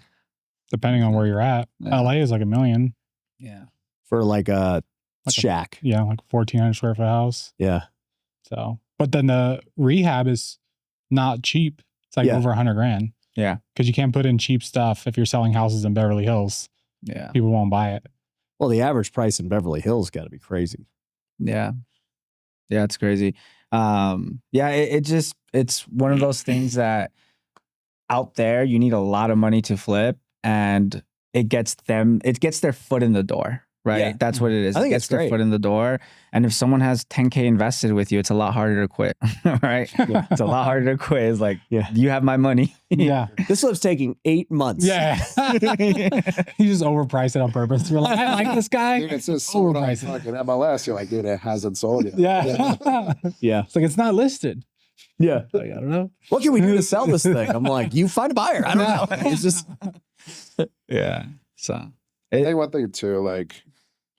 Depending on where you're at. Yeah. LA is like $1 million. Yeah. For like a shack. Like 1,400 square foot house. Yeah. So, but then the rehab is not cheap. It's like over $100,000. Yeah. Because you can't put in cheap stuff if you're selling houses in Beverly Hills. Yeah. People won't buy it. Well, the average price in Beverly Hills got to be crazy. Yeah. Yeah, it's crazy. It's one of those things that out there you need a lot of money to flip, and it gets their foot in the door, right? Yeah. That's what it is. I think it gets it's great. Their foot in the door. And if someone has 10K invested with you, it's a lot harder to quit, right? Yeah. It's a lot harder to quit. It's like, you have my money. Yeah. This flip's taking 8 months. Yeah. You just overpriced it on purpose. You're like, I like this guy. Dude, it's just sold on fucking MLS. You're like, dude, it hasn't sold yet. Yeah. Yeah. It's like, it's not listed. Yeah. Like, I don't know. What can we do to sell this thing? I'm like, you find a buyer. I don't know. It's just. Yeah. So I think one thing too, like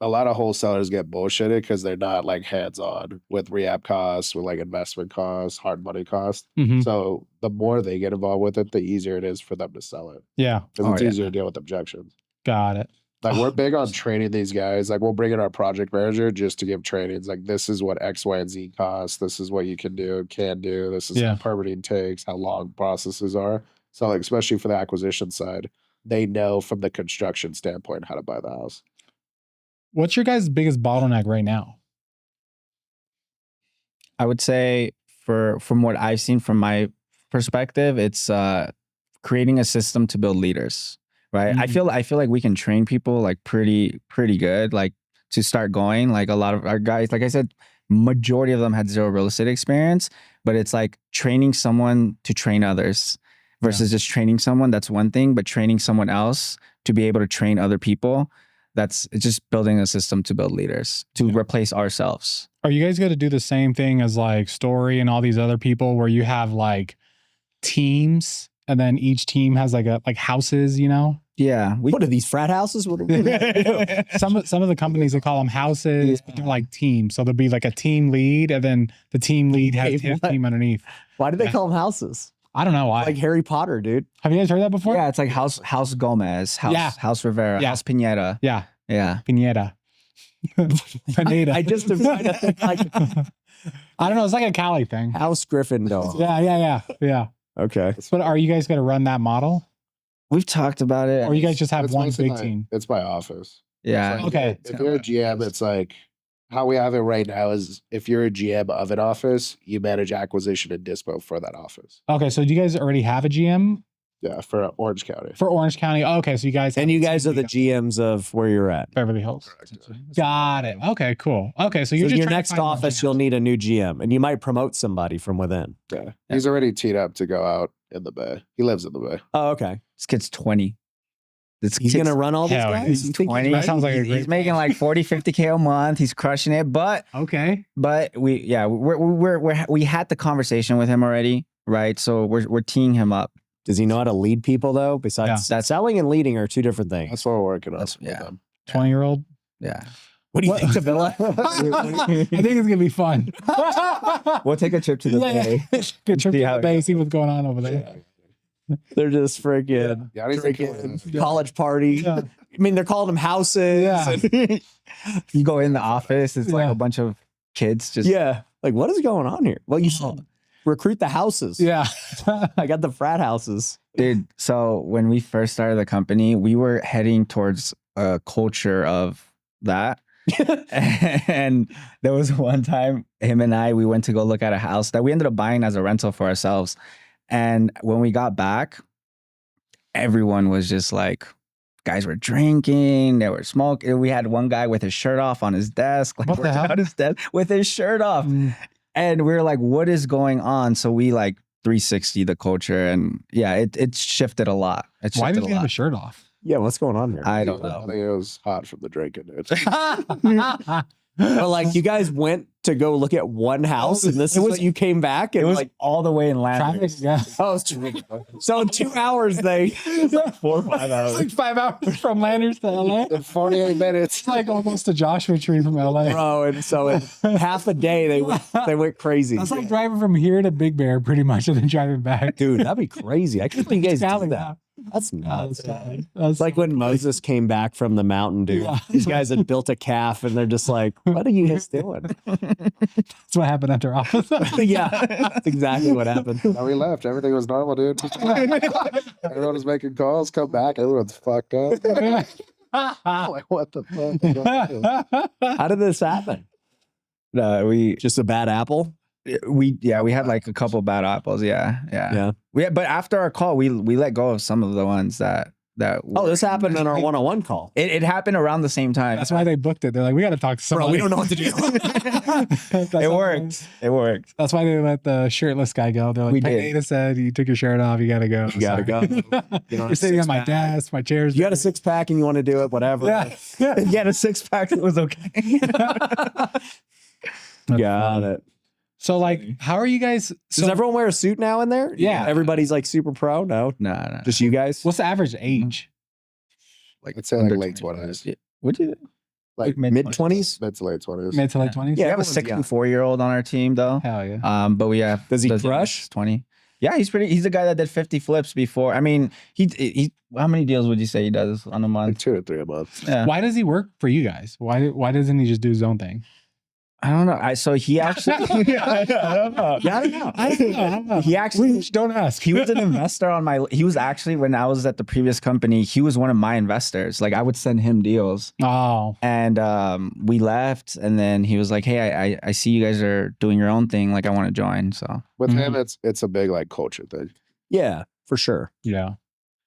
a lot of wholesalers get bullshitted because they're not like hands-on with rehab costs, with like investment costs, hard money costs. Mm-hmm. So the more they get involved with it, the easier it is for them to sell it. Yeah. Because it's easier to deal with objections. Got it. Like we're big on training these guys. Like we'll bring in our project manager just to give trainings. Like this is what X, Y, and Z costs. This is what you can do. This is how permitting takes, how long processes are. So like, especially for the acquisition side, they know from the construction standpoint how to buy the house. What's your guys' biggest bottleneck right now? I would say from what I've seen from my perspective, it's creating a system to build leaders. Right. Mm-hmm. I feel like we can train people like pretty good, like to start going. Like a lot of our guys, like I said, majority of them had 0 real estate experience, but it's like training someone to train others versus just training someone. That's one thing, but training someone else to be able to train other people. It's just building a system to build leaders to replace ourselves. Are you guys going to do the same thing as like Story and all these other people where you have like teams and then each team has like houses, you know? Yeah. What are these frat houses? What are we doing? Some of the companies, they call them houses, but they're like teams. So there'll be like a team lead, and then the team lead has his team underneath. Why do they call them houses? I don't know why. Like Harry Potter, dude. Have you guys heard that before? Yeah, it's like House Gomez, House Rivera, House Pineda. Yeah. Pineda. Pineda. I just am trying to think like I don't know. It's like a Cali thing. House Gryffindor. Yeah. Okay. But are you guys going to run that model? We've talked about it. Or you guys just have one big team? It's by office. Yeah. Like, okay. If you're a GM, it's like how we have it right now is if you're a GM of an office, you manage acquisition and dispo for that office. Okay, so do you guys already have a GM Yeah, for Orange County. for Orange County? Okay, so you guys And you guys are the GMs of where you're at. Beverly Hills. Correct. Got it. Okay, cool. Okay, so you're So just your trying to next find more office, GMs. you'll need a new GM, and you might promote somebody from within. Yeah. He's already teed up to go out in the Bay. He lives in the Bay. Oh, okay. This kid's 20. This He's kid's gonna run all these Hell yeah. guys. He's You think 20. That sounds like a He's great making like 40, 50K a month. He's crushing it. But Okay. we had the conversation with him already, right? So we're teeing him up. Does he know how to lead people though? Besides that, selling and leading are two different things. That's what we're working on. That's- with yeah. them. 20-year-old. Yeah. What do you think, Davila? I think it's gonna be fun. We'll take a trip to the Bay. Good trip See to how the it Bay, see what's going on over there. They're just freaking Yeah, I don't think college party. Yeah. I mean, they're calling them houses. Yeah. and- You go in the office, it's like Yeah. a bunch of kids just yeah. Like, what is going on here? Well, you should recruit the houses. Yeah. I got the frat houses. Dude, so when we first started the company, we were heading towards a culture of that. And there was one time him and we went to go look at a house that we ended up buying as a rental for ourselves. And when we got back, everyone was just like, guys were drinking, they were smoking. We had one guy with his shirt off on his desk, like What the working hell? out his desk with his shirt off. Mm. And we were like, what is going on? So we like 360 the culture, and yeah, it's shifted a lot. It's Why shifted did he have a shirt off? Yeah, what's going on here? I I don't think know. it was hot from the drinking, dude. But like, you guys went to go look at one house, and this is what you came back and It was like, all the way in Traffic, Landers. yeah. oh, so in 2 hours they 4 or 5 It's hours. like 5 hours from Landers to LA. In 48 minutes. It's like almost a Joshua Tree from LA. bro, and so in half a day they went crazy. That's like driving from here to Big Bear, pretty much, and then driving back. Dude, that'd be crazy. I can't believe you guys Cali did now. that. That's nuts. That's It's like when Moses came back from the mountain, dude. Yeah. These guys had built a calf, and they're just like, "What are you guys doing?" That's what happened at their office. Yeah, that's exactly what happened. Now we left. Everything was normal, dude. Everyone was making calls. Come back. Everyone's fucked up. I'm like, what the fuck? How did this happen? We Just a bad apple? had like a couple bad apples. Yeah. But after our call, we let go of some of the ones that Oh, this happened in our one-on-one call. it happened around the same time. That's why they booked it. They're like, we got to talk to somebody. Bro, we don't know what to do. It worked. It worked. That's why they let the shirtless guy go. They're like, We did. Pineda said, you took your shirt off. You got to go. You gotta go. You're sitting on my desk. My chair's. You got a six-pack and you want to do it, whatever. Yeah. You had a 6-pack. It was okay. Got it. So, like, how are you guys? Does everyone wear a suit now in there? Yeah. Everybody's like super pro? No? No. Just you guys? What's the average age? Like I'd say like under late 25. 20s. Yeah. What do you? Like Mid-20s? mid to late 20s. Mid to late 20s? We have a everyone's young. 64-year-old on our team though. Hell yeah. But we have. Does he crush? He's 20. Yeah, he's the guy that did 50 flips before. I mean, he how many deals would you say he does on a Like month? 2 to 3 a month. Yeah. Why does he work for you guys? Why doesn't he just do his own thing? I don't know. So he actually I don't know. Yeah, I don't know. He actually Don't ask. he was an investor on my he was actually when I was at the previous company, he was one of my investors. Like I would send him deals. Oh, And we left and then he was like, "Hey, I see you guys are doing your own thing. Like I want to join." So, With him, it's a big like culture thing. Yeah, for sure. yeah.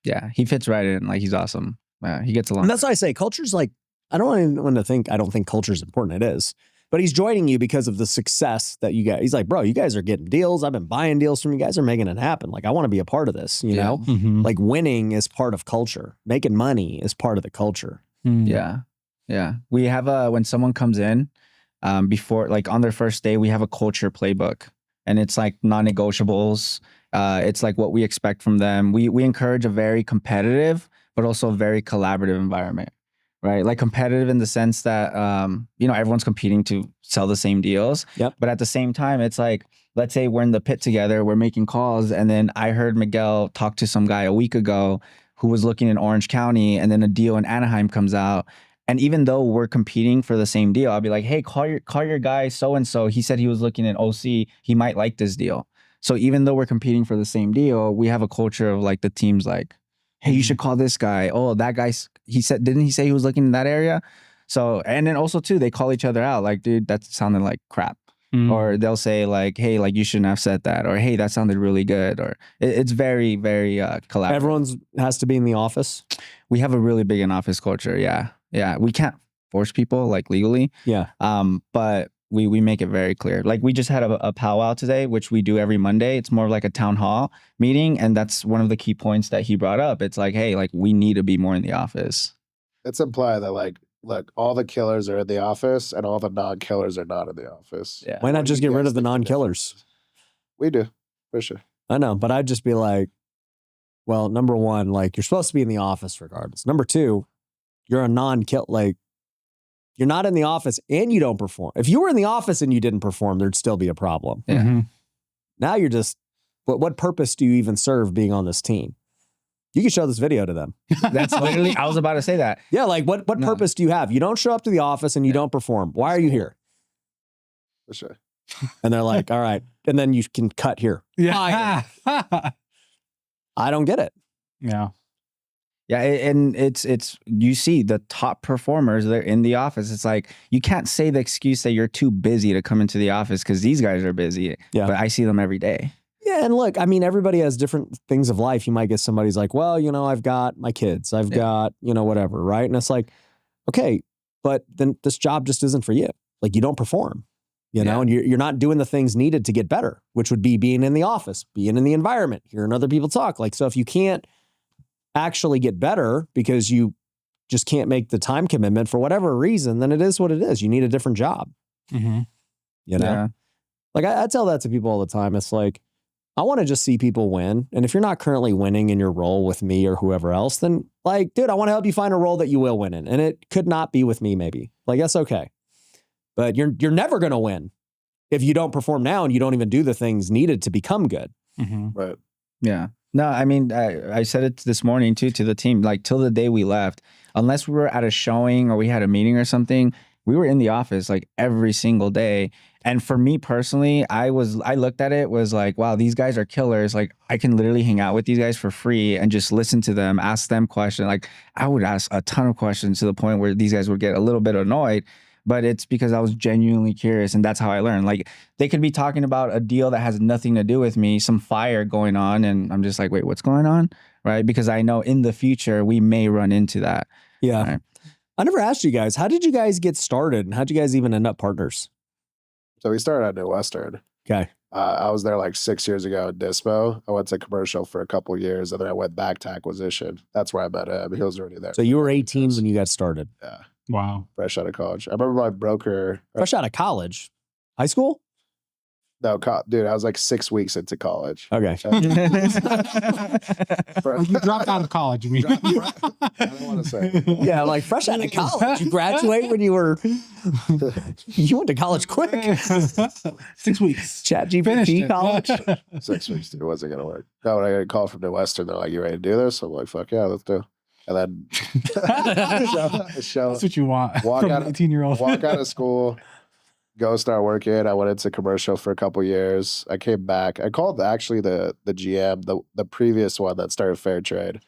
yeah, he fits right in. Like he's awesome. He gets along. And that's why I say culture's like, I don't want anyone to think, I don't think culture's important. It is. But he's joining you because of the success that you guys, he's like, bro, you guys are getting deals. I've been buying deals from you guys are making it happen. Like, I want to be a part of this, you know? Mhm. Like winning is part of culture. Making money is part of the culture. Mm. Yeah. We have when someone comes in, before like on their first day, we have a culture playbook, and it's like non-negotiables. It's like what we expect from them. We encourage a very competitive, but also a very collaborative environment, right? Like competitive in the sense that everyone's competing to sell the same deals. Yep. But at the same time, it's like, let's say we're in the pit together, we're making calls, and then I heard Miguel talk to some guy a week ago who was looking in Orange County, and then a deal in Anaheim comes out. And even though we're competing for the same deal, I'll be like, hey, call your guy so-and-so. He said he was looking in OC. He might like this deal. So even though we're competing for the same deal, we have a culture of like the team's like, hey, you should call this guy. Oh, that guy, didn't he say he was looking in that area? So, and then also too, they call each other out. Like, dude, that sounded like crap. Mm. Or they'll say like, hey, like you shouldn't have said that. Or, hey, that sounded really good. Or it's very, very collaborative. Everyone's has to be in the office. We have a really big in-office culture. Yeah. Yeah. We can't force people like legally. Yeah. But we make it very clear. Like we just had a powwow today, which we do every Monday. It's more like a town hall meeting. And that's one of the key points that he brought up. It's like, hey, like we need to be more in the office. It's implied that like, look, all the killers are in the office and all the non-killers are not in the office. Yeah. Why not just get rid of the non-killers? We do, for sure. I know, but I'd just be like, well, number one, like you're supposed to be in the office regardless. Number two, you're a non-kill, like you're not in the office and you don't perform. If you were in the office and you didn't perform, there'd still be a problem. Yeah. Mhm. Now you're just, what purpose do you even serve being on this team? You can show this video to them. That's literally, I was about to say that. Yeah, like what purpose do you have? You don't show up to the office and you don't perform. Why are you here? For sure. And they're like, all right. And then you can cut here. Yeah. I don't get it. Yeah. Yeah, and it's you see the top performers, they're in the office. It's like you can't say the excuse that you're too busy to come into the office because these guys are busy. Yeah. But I see them every day. Yeah, and look, I mean, everybody has different things of life. You might get somebody's like, well, you know, I've got my kids, I've got, you know, whatever, right? And it's like, okay, but then this job just isn't for you. Like you don't perform, you know, and you're not doing the things needed to get better, which would be being in the office, being in the environment, hearing other people talk. Like, so if you can't actually get better because you just can't make the time commitment for whatever reason, then it is what it is. You need a different job, Mm-hmm. you know? Yeah. Like I tell that to people all the time. It's like, I want to just see people win. And if you're not currently winning in your role with me or whoever else, then like, dude, I want to help you find a role that you will win in. And it could not be with me, maybe. Like, that's okay. But you're never going to win if you don't perform now and you don't even do the things needed to become good. Mm-hmm. Right. Yeah. No, I mean, I said it this morning too to the team, like till the day we left, unless we were at a showing or we had a meeting or something, we were in the office like every single day. And for me personally, I looked at it, was like, wow, these guys are killers. Like I can literally hang out with these guys for free and just listen to them, ask them questions. Like I would ask a ton of questions to the point where these guys would get a little bit annoyed. But it's because I was genuinely curious, and that's how I learned. Like they could be talking about a deal that has nothing to do with me, some fire going on, and I'm just like, wait, what's going on? Right? Because I know in the future we may run into that. Yeah. Right? I never asked you guys, how did you guys get started? And how'd you guys even end up partners? So we started at New Western. Okay. I was there like 6 years ago at Dispo. I went to commercial for a couple of years, and then I went back to acquisition. That's where I met him. He was already there. So you were 18 when you got started. Yeah, Wow. fresh out of college. I remember my broker. Fresh out of college. High school? No, dude, I was like 6 weeks into college. Okay. Well, you dropped out of college, you mean? I don't want to say. Yeah, like fresh out of college. You graduate when you were, you went to college quick. 6 weeks. Chat Finished GPT it. college. 6 weeks, dude. It wasn't going to work. No, when I got a call from New Western, they're like, you ready to do this? I'm like, fuck yeah, let's do it. And then That's what you want Walk from out- an 18-year-old. walk out of school, go start working. I went into commercial for a couple years. I came back. I called actually the GM, the previous one that started Fair Trade.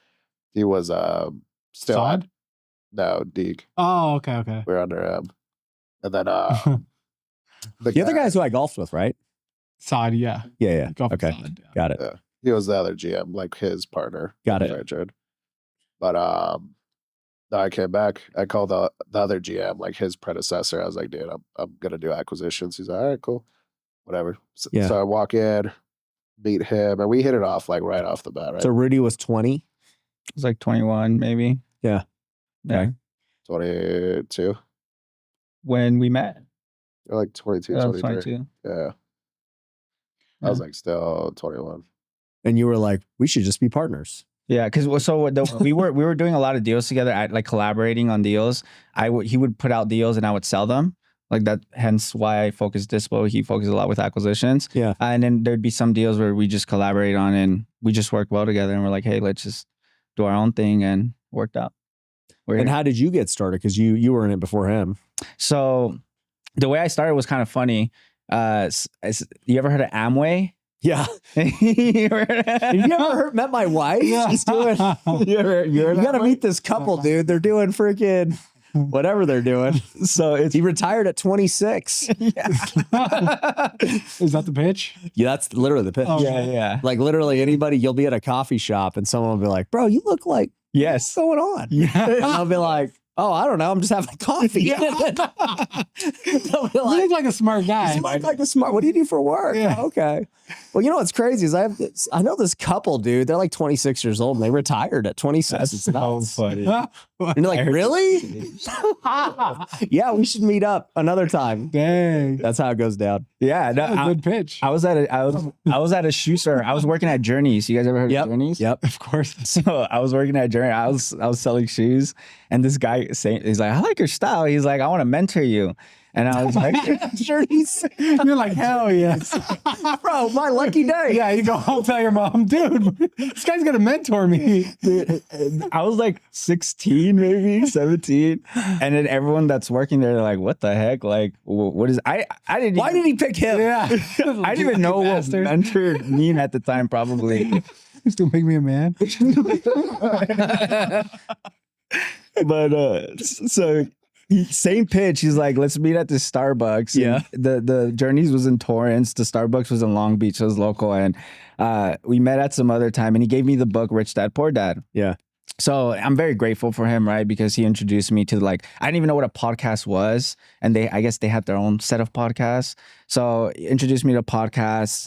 He was still Sod? no Deke. Oh, okay. We were under him. And then The other guys who I golfed with, right? Sod, yeah. Yeah. Go for Okay. Sod, yeah. Got it. Yeah. He was the other GM, like his partner. Got it. Fair Trade. But no, I came back. I called the other GM, like his predecessor. I was like, dude, I'm gonna do acquisitions. He's like, all right, cool, whatever. So, Yeah. so I walk in, meet him, and we hit it off like right off the bat, right? So Rudy was 20. It was like 21, maybe. Yeah. Okay. 22. When we met. You're like 22, I was 23. 22. Yeah. I was like still 21. And you were like, we should just be partners. Yeah, because we were doing a lot of deals together, like collaborating on deals. He would put out deals and I would sell them, like that. Hence why I focused Dispo. He focused a lot with acquisitions. Yeah. And then there'd be some deals where we just collaborate on, and we just worked well together. And we're like, hey, let's just do our own thing, and worked out. And how did you get started? Because you were in it before him. So the way I started was kind of funny. You ever heard of Amway? Yeah. You Have you ever met my wife? She's doing. You got to meet this couple, dude. They're doing freaking whatever they're doing. So He retired at 26. Is that the pitch? Yeah, that's literally the pitch. Oh, yeah. Like literally anybody, you'll be at a coffee shop and someone will be like, bro, you look like, Yes. what's going on? Yeah. And I'll be like, oh, I don't know. I'm just having coffee. Yeah. They'll be You look like a smart guy. you look like a smart. What do you do for work? Yeah. Oh, okay. Well, you know what's crazy is I know this couple, dude. They're like 26 years old and they retired at 26. That's It's so nuts. funny. And you're like, really? Yeah, we should meet up another time. Dang. That's how it goes down. Yeah. That was a No, good pitch. I was at a shoe store. I was working at Journeys. You guys ever heard Yep. of Journeys? Yep. Of course. So I was working at Journey. I was selling shoes, and this guy he's like, I like your style. He's like, I want to mentor you. And I was like, Journeys. You're like, hell yes. Bro, my lucky day. Yeah, you go home, tell your mom, dude, this guy's gonna mentor me. dude, I was like 16, maybe 17. And then everyone that's working there, they're like, what the heck? Like, what is I didn't Why did he pick him? Yeah. I didn't even know what Bastard. mentor mean at the time, probably. Still make me a man. But so same pitch. He's like, let's meet at this Starbucks. Yeah. And the Journeys was in Torrance. The Starbucks was in Long Beach. It was local. And we met at some other time and he gave me the book Rich Dad Poor Dad. Yeah. So I'm very grateful for him, right? Because he introduced me to like, I didn't even know what a podcast was. And I guess they had their own set of podcasts. So he introduced me to podcasts,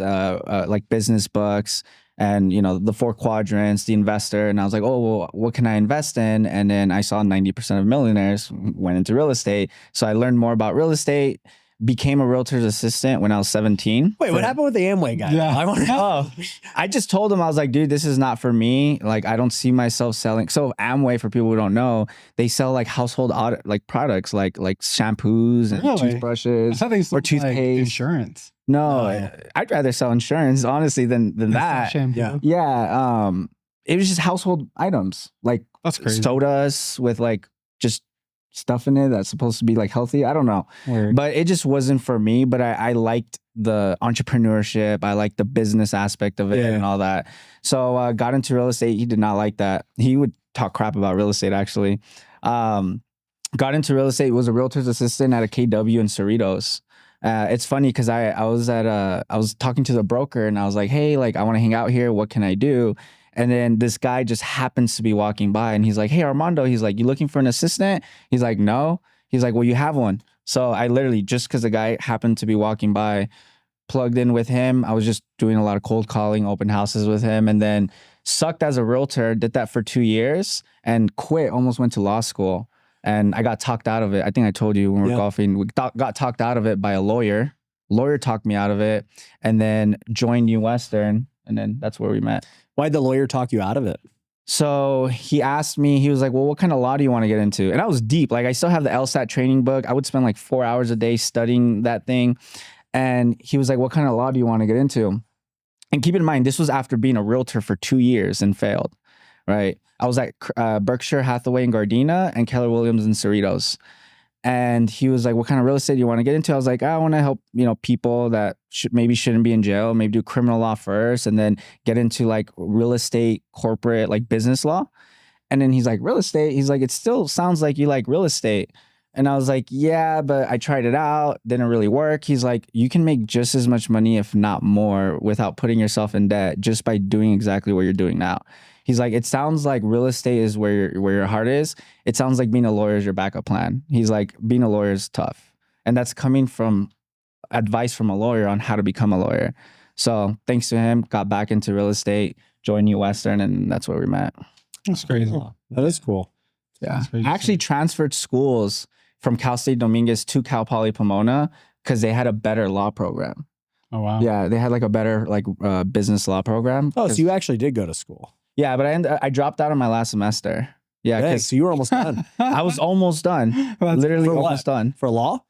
like business books and, you know, the 4 quadrants, the investor. And I was like, oh, well, what can I invest in? And then I saw 90% of millionaires went into real estate. So I learned more about real estate, became a realtor's assistant when I was 17. Wait, what happened with the Amway guy? Yeah. I want to know. Oh, I just told him, I was like, dude, this is not for me. Like, I don't see myself selling. So Amway, for people who don't know, they sell like household like products, like shampoos and Really? toothbrushes. I thought they Or sold like toothpaste. insurance. No, Oh, yeah. I'd rather sell insurance, honestly, than that. Shampoo. Yeah. Yeah. It was just household items, like That's crazy. sodas with like just stuff in it that's supposed to be like healthy. I don't know. Weird. But it just wasn't for me. But I liked the entrepreneurship. I liked the business aspect of it Yeah. and all that. So got into real estate. He did not like that. He would talk crap about real estate, actually. Got into real estate, was a realtor's assistant at a KW in Cerritos. It's funny because I was talking to the broker and I was like, hey, like I want to hang out here. What can I do? And then this guy just happens to be walking by and he's like, hey, Armando. He's like, you looking for an assistant? He's like, no. He's like, well, you have one. So I literally, just because the guy happened to be walking by, plugged in with him. I was just doing a lot of cold calling, open houses with him, and then sucked as a realtor, did that for 2 years and quit, almost went to law school. And I got talked out of it. I think I told you when we were golfing, we got talked out of it by a lawyer. Lawyer talked me out of it and then joined New Western. And then that's where we met. Why'd the lawyer talk you out of it? So he asked me, he was like, well, what kind of law do you want to get into? And I was deep. Like, I still have the LSAT training book. I would spend like 4 hours a day studying that thing. And he was like, what kind of law do you want to get into? And keep in mind, this was after being a realtor for 2 years and failed, right? I was at Berkshire Hathaway in Gardena and Keller Williams in Cerritos. And he was like, what kind of real estate do you want to get into? I was like, I want to help, people that maybe shouldn't be in jail, maybe do criminal law first and then get into like real estate, corporate, like business law. And then he's like, real estate? He's like, it still sounds like you like real estate. And I was like, yeah, but I tried it out. Didn't really work. He's like, you can make just as much money, if not more, without putting yourself in debt just by doing exactly what you're doing now. He's like, it sounds like real estate is where your heart is. It sounds like being a lawyer is your backup plan. He's like, being a lawyer is tough. And that's coming from advice from a lawyer on how to become a lawyer. So thanks to him, got back into real estate, joined New Western, and that's where we met. That's crazy. Oh, that is cool. Yeah. That's crazy. I actually transferred schools from Cal State Dominguez to Cal Poly Pomona because they had a better law program. Oh, wow. Yeah, they had like a better business law program. Oh, so you actually did go to school. Yeah, but I dropped out of my last semester. Yeah, Dang, because so you were almost done. I was almost done. That's- Literally For what? almost done. For law?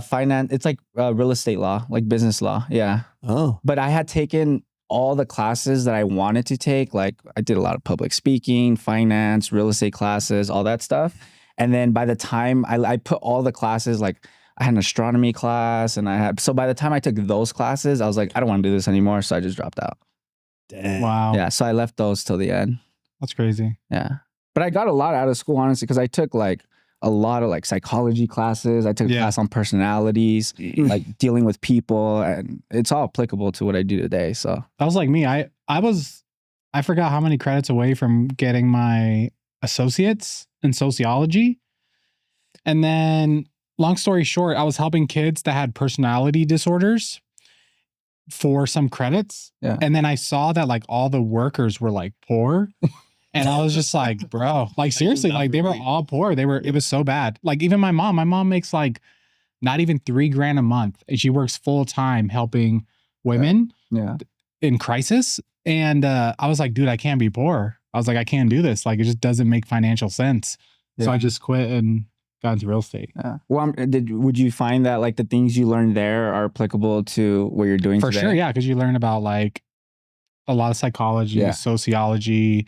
Finance. It's like real estate law, like business law. Yeah. Oh. But I had taken all the classes that I wanted to take. Like I did a lot of public speaking, finance, real estate classes, all that stuff. And then by the time I put all the classes, like I had an astronomy class and so by the time I took those classes, I was like, I don't want to do this anymore. So I just dropped out. Dang. Wow. Yeah. So I left those till the end. That's crazy. Yeah. But I got a lot out of school, honestly, because I took like a lot of like psychology classes. I took a class on personalities, like dealing with people, and it's all applicable to what I do today. So that was like me. I forgot how many credits away from getting my associates in sociology. And then, long story short, I was helping kids that had personality disorders for some credits. Yeah. And then I saw that like all the workers were like poor. And I was just like, bro, like seriously, like they were all poor. It was so bad. Like even my mom makes like not even $3,000 a month. And she works full time helping women in crisis. And I was like, dude, I can't be poor. I was like, I can't do this. Like, it just doesn't make financial sense. Yeah. So I just quit and got into real estate. Yeah. Well, would you find that like the things you learned there are applicable to what you're doing For today? sure, yeah. Because you learn about like a lot of psychology, sociology,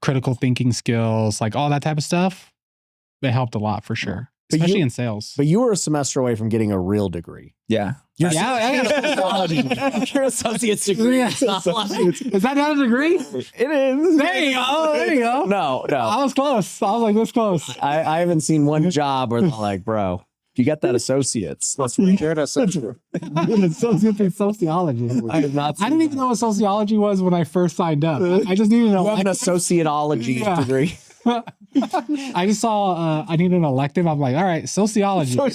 critical thinking skills, like all that type of stuff. It helped a lot for sure. Especially in sales. But you were a semester away from getting a real degree. Yeah. I got a sociology. Your associate's degree. Is that not a degree? It is. There you go. There you go. No. I was close. I was like this close. I haven't seen one job where they're like, bro, you got that associates. Let's You're an associate. An associate in sociology. I have not. I didn't even know what sociology was when I first signed up. I just needed to know. You have an associatology degree. I just saw I need an elective. I'm like, all right, sociology. And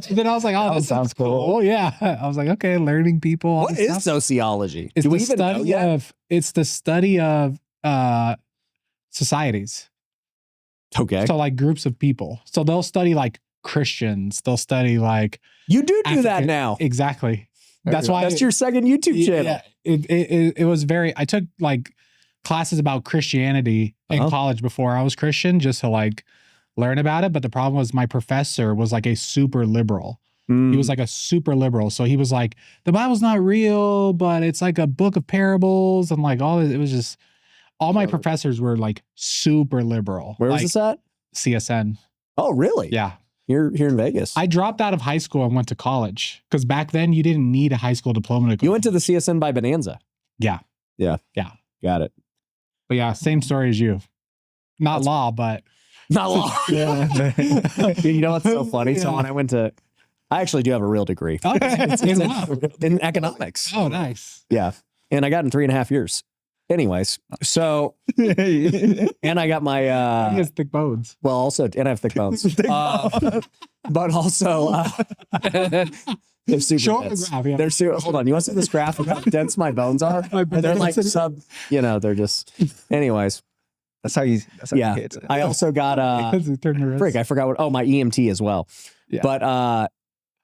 then I was like, oh, that sounds cool. Oh yeah. I was like, okay, learning people. What is sociology? It's the study of societies. Okay. So like groups of people. So they'll study like Christians. They'll study like you do that now. Exactly. That's why that's your second YouTube channel. Yeah. It was very. I took like classes about Christianity in college before I was Christian, just to like learn about it. But the problem was my professor was like a super liberal. He was like a super liberal. So he was like, the Bible's not real, but it's like a book of parables. And like it was just, all my professors were like super liberal. Where was like, this at? CSN. Oh, really? Yeah. Here in Vegas. I dropped out of high school and went to college. Because back then you didn't need a high school diploma to go. You went to the CSN by Bonanza. Yeah. Yeah. Got it. But yeah, same story as you. Not law, but. Not law. You know what's so funny? So when I actually do have a real degree. Oh, in economics. Oh, nice. Yeah. And I got in 3.5 years. Anyways, so, and I got my, he has thick bones. Well, also, and I have thick bones. But also, they're super dense. Graph, yeah. They're super, hold on. You want to see this graph of how dense my bones are? They're like they're just, anyways. That's how you get it. I also got, frick, I forgot my EMT as well. Yeah. But,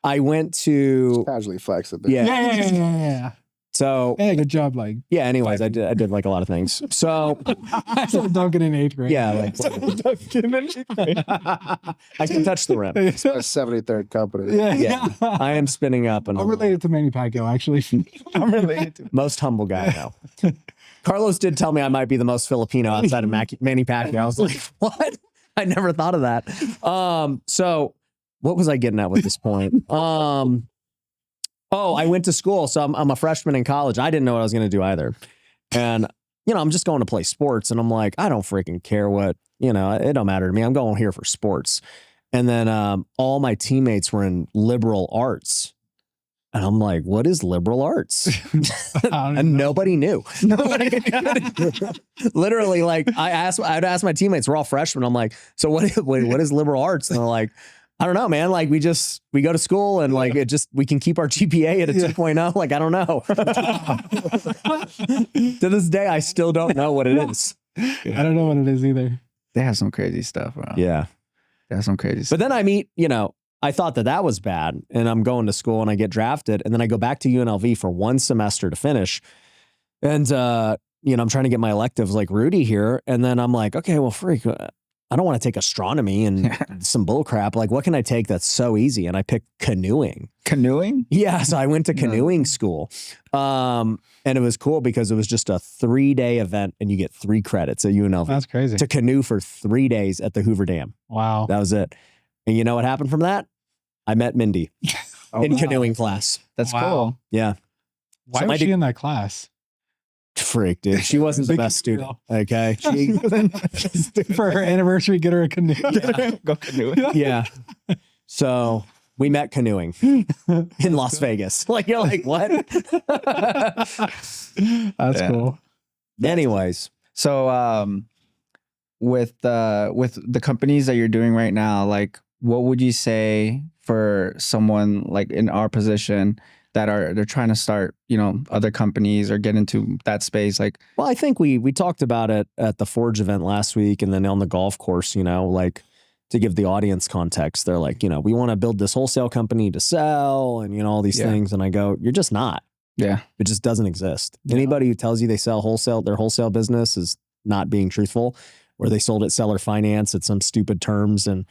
I went to just casually flex a bit. Yeah. So good job. Like anyways, I did like a lot of things. So I said Duncan in 8th grade. Yeah, like Duncan in 8th grade. I can touch the rim. It's my 73rd company. Yeah. I am spinning up, and I'm related to Manny Pacquiao. Actually, I'm related to most humble guy now. Carlos did tell me I might be the most Filipino outside of Manny Pacquiao. I was like, what? I never thought of that. So what was I getting at with this point? I went to school. So I'm a freshman in college. I didn't know what I was going to do either. And, I'm just going to play sports. And I'm like, I don't freaking care what, it don't matter to me. I'm going here for sports. And then all my teammates were in liberal arts. And I'm like, what is liberal arts? And nobody knew. Literally, like I'd ask my teammates, we're all freshmen. I'm like, so what is liberal arts? And they're like, I don't know, man. Like we go to school and like we can keep our GPA at a 2.0. Like, I don't know. To this day, I still don't know what it is. I don't know what it is either. They have some crazy stuff, bro. Yeah. They have some crazy stuff. But then I meet, I thought that was bad, and I'm going to school and I get drafted, and then I go back to UNLV for one semester to finish. And, I'm trying to get my electives like Rudy here. And then I'm like, okay, well, freak, I don't want to take astronomy and some bull crap. Like, what can I take that's so easy? And I picked canoeing. Canoeing? Yeah. So I went to canoeing school. And it was cool because it was just a 3-day event and you get 3 credits at UNLV. That's crazy. To canoe for 3 days at the Hoover Dam. Wow. That was it. And you know what happened from that? I met Mindy in canoeing class. That's cool. Yeah. Why was she in that class? Freak, dude. She wasn't the best student. Okay. For her anniversary, get her a canoe. Go canoe. Yeah. So we met canoeing in Las Vegas. Like, you're like, what? That's cool. Anyways. So with the companies that you're doing right now, like what would you say for someone like in our position that they're trying to start, other companies or get into that space? Like, well, I think we talked about it at the Forge event last week, and then on the golf course, like to give the audience context, they're like, we want to build this wholesale company to sell and, all these things. And I go, you're just not. Yeah. It just doesn't exist. Yeah. Anybody who tells you they sell wholesale, their wholesale business is not being truthful, or they sold it seller finance at some stupid terms and,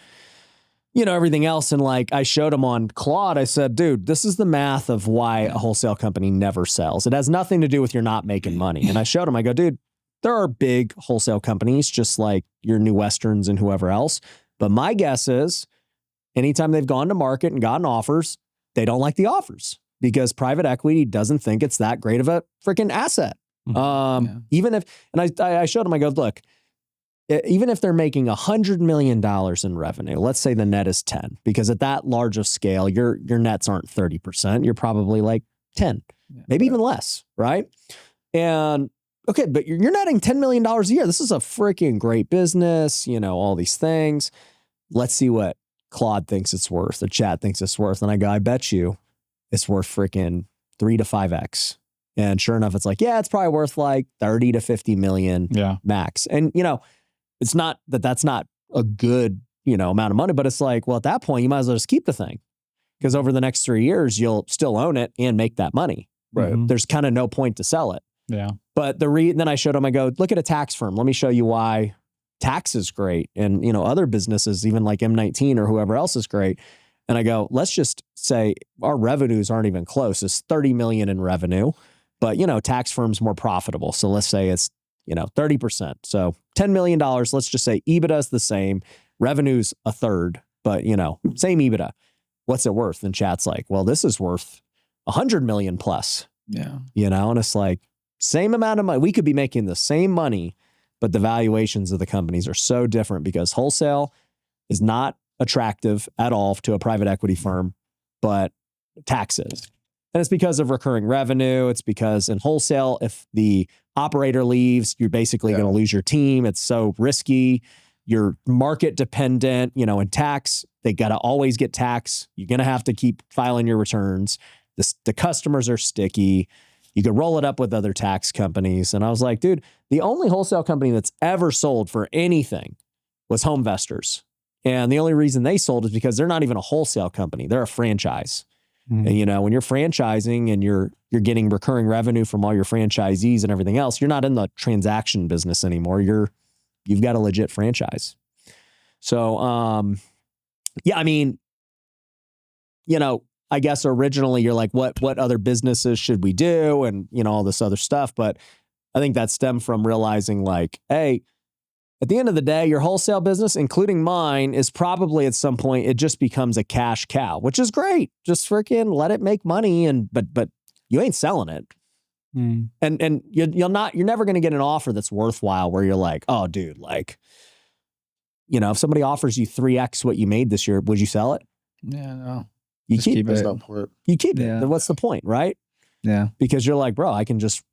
everything else. And like I showed him on Claude, I said, dude, this is the math of why a wholesale company never sells. It has nothing to do with you're not making money. And I showed him, I go, dude, there are big wholesale companies just like your New Westerns and whoever else. But my guess is anytime they've gone to market and gotten offers, they don't like the offers because private equity doesn't think it's that great of a freaking asset. Even if, and I showed him, I go, look, even if they're making $100 million in revenue, let's say the net is 10, because at that large of scale, your nets aren't 30%. You're probably like 10, maybe even less, right? And okay, but you're netting $10 million a year. This is a freaking great business, all these things. Let's see what Claude thinks it's worth, the chat thinks it's worth. And I go, I bet you it's worth freaking 3 to 5x. And sure enough, it's like, yeah, it's probably worth like 30 to 50 million max. And, it's not that's not a good, amount of money, but it's like, well, at that point, you might as well just keep the thing because over the next 3 years, you'll still own it and make that money. Right. Mm-hmm. There's kind of no point to sell it. Yeah. But then I showed him, I go, look at a tax firm. Let me show you why tax is great. And, other businesses, even like M19 or whoever else is great. And I go, let's just say our revenues aren't even close. It's 30 million in revenue, but, tax firms more profitable. So let's say it's, 30%. So $10 million, let's just say EBITDA is the same, revenue's a third, but same EBITDA. What's it worth? And chat's like, well, this is worth 100 million plus. Yeah. And it's like same amount of money. We could be making the same money, but the valuations of the companies are so different because wholesale is not attractive at all to a private equity firm, but taxes. And it's because of recurring revenue. It's because in wholesale, if the operator leaves, you're basically going to lose your team. It's so risky. You're market dependent, in tax, they got to always get tax. You're going to have to keep filing your returns. The customers are sticky. You could roll it up with other tax companies. And I was like, dude, the only wholesale company that's ever sold for anything was Homevestors. And the only reason they sold is because they're not even a wholesale company. They're a franchise. Mm-hmm. And when you're franchising and you're getting recurring revenue from all your franchisees and everything else, you're not in the transaction business anymore. You've got a legit franchise. So, I guess originally you're like, what other businesses should we do? And, all this other stuff. But I think that stemmed from realizing like, hey, at the end of the day, your wholesale business, including mine, is probably at some point, it just becomes a cash cow, which is great. Just freaking let it make money. But you ain't selling it. Mm. And you're never going to get an offer that's worthwhile where you're like, oh, dude, like, if somebody offers you 3x what you made this year, would you sell it? Yeah, no. You keep it. You keep it. Yeah. Then what's the point, right? Yeah. Because you're like, bro, I can just,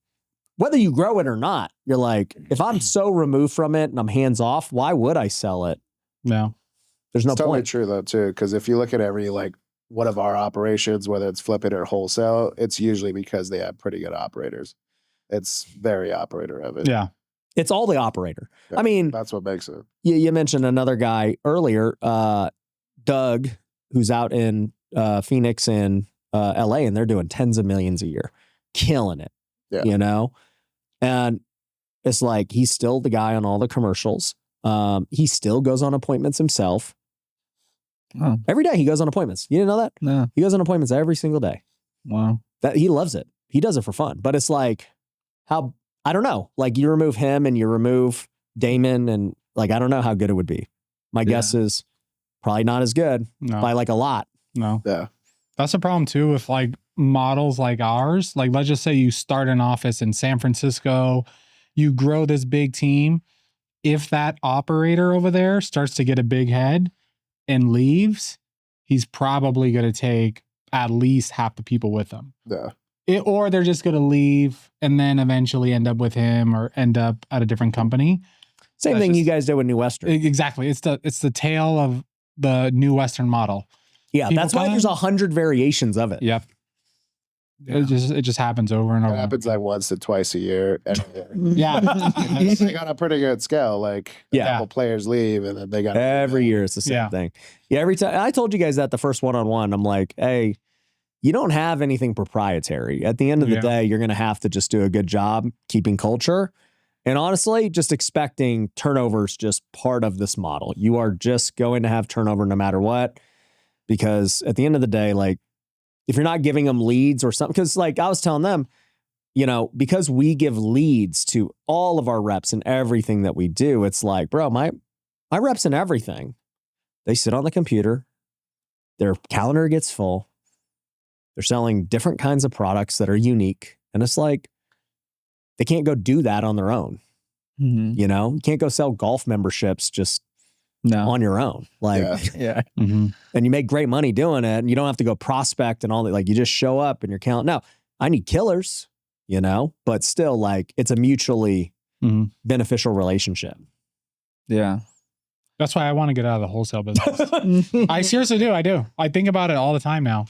whether you grow it or not, you're like, if I'm so removed from it and I'm hands off, why would I sell it? No. There's no it's totally point. True though, too. Because if you look at every one of our operations, whether it's flipping or wholesale, it's usually because they have pretty good operators. It's very operator heavy. Yeah. It's all the operator. Yeah, I mean, that's what makes it. You mentioned another guy earlier, Doug, who's out in Phoenix and LA, and they're doing tens of millions a year, killing it. Yeah. And it's like, he's still the guy on all the commercials. He still goes on appointments himself. Oh. Every day he goes on appointments. You didn't know that? No. He goes on appointments every single day. Wow. That he loves it. He does it for fun. But it's like, I don't know. Like, you remove him and you remove Damon, and like, I don't know how good it would be. My guess is probably not as good by like a lot. No. Yeah. That's the problem too with like models like ours, like let's just say you start an office in San Francisco, you grow this big team. If that operator over there starts to get a big head and leaves, he's probably going to take at least half the people with him. Yeah. Or they're just going to leave and then eventually end up with him or end up at a different company. Same thing you guys did with New Western. Exactly. It's the tail of the New Western model. Yeah, People that's why there's 100 variations of it. Yep. Yeah. It just happens over and over. It happens like once to twice a year. Yeah. They got a pretty good scale. Like a couple players leave and then they got every year it's the same thing. Yeah, every time I told you guys that the first one-on-one, I'm like, hey, you don't have anything proprietary. At the end of the day, you're gonna have to just do a good job keeping culture. And honestly, just expecting turnover is just part of this model. You are just going to have turnover no matter what. Because at the end of the day, like, if you're not giving them leads or something, because like I was telling them, you know, because we give leads to all of our reps and everything that we do, it's like, bro, my reps and everything, they sit on the computer, their calendar gets full, they're selling different kinds of products that are unique. And it's like, they can't go do that on their own. Mm-hmm. You know, you can't go sell golf memberships just on your own. Like, Mm-hmm. and you make great money doing it and you don't have to go prospect and all that. Like you just show up and you're counting. Now, I need killers, you know, but still like it's a mutually beneficial relationship. Yeah. That's why I want to get out of the wholesale business. I seriously do. I do. I think about it all the time now.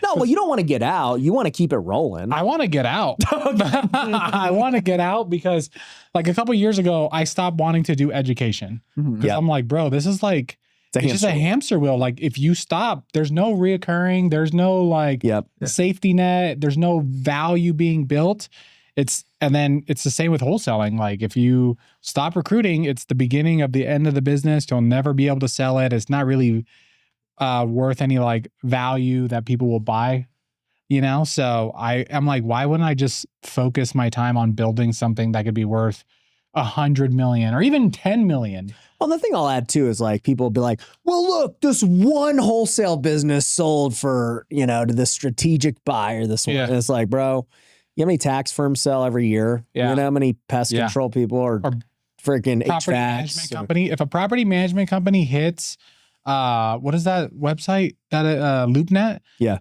No, well, you don't want to get out. You want to keep it rolling. I want to get out. I want to get out because like a couple of years ago, I stopped wanting to do education. Because I'm like, bro, this is like, it's just a hamster wheel. Like if you stop, there's no reoccurring. There's no like safety net. There's no value being built. And then it's the same with wholesaling. Like if you stop recruiting, it's the beginning of the end of the business. You'll never be able to sell it. It's not really worth any like value that people will buy, you know? So I'm like, why wouldn't I just focus my time on building something that could be worth 100 million or even 10 million? Well, the thing I'll add too is like, people will be like, well, look, this one wholesale business sold for, you know, to this strategic buyer, this one. And it's like, bro, you know how many tax firms sell every year? You know how many pest control people or freaking property management company. If a property management company hits, what is that website? That LoopNet? Yeah.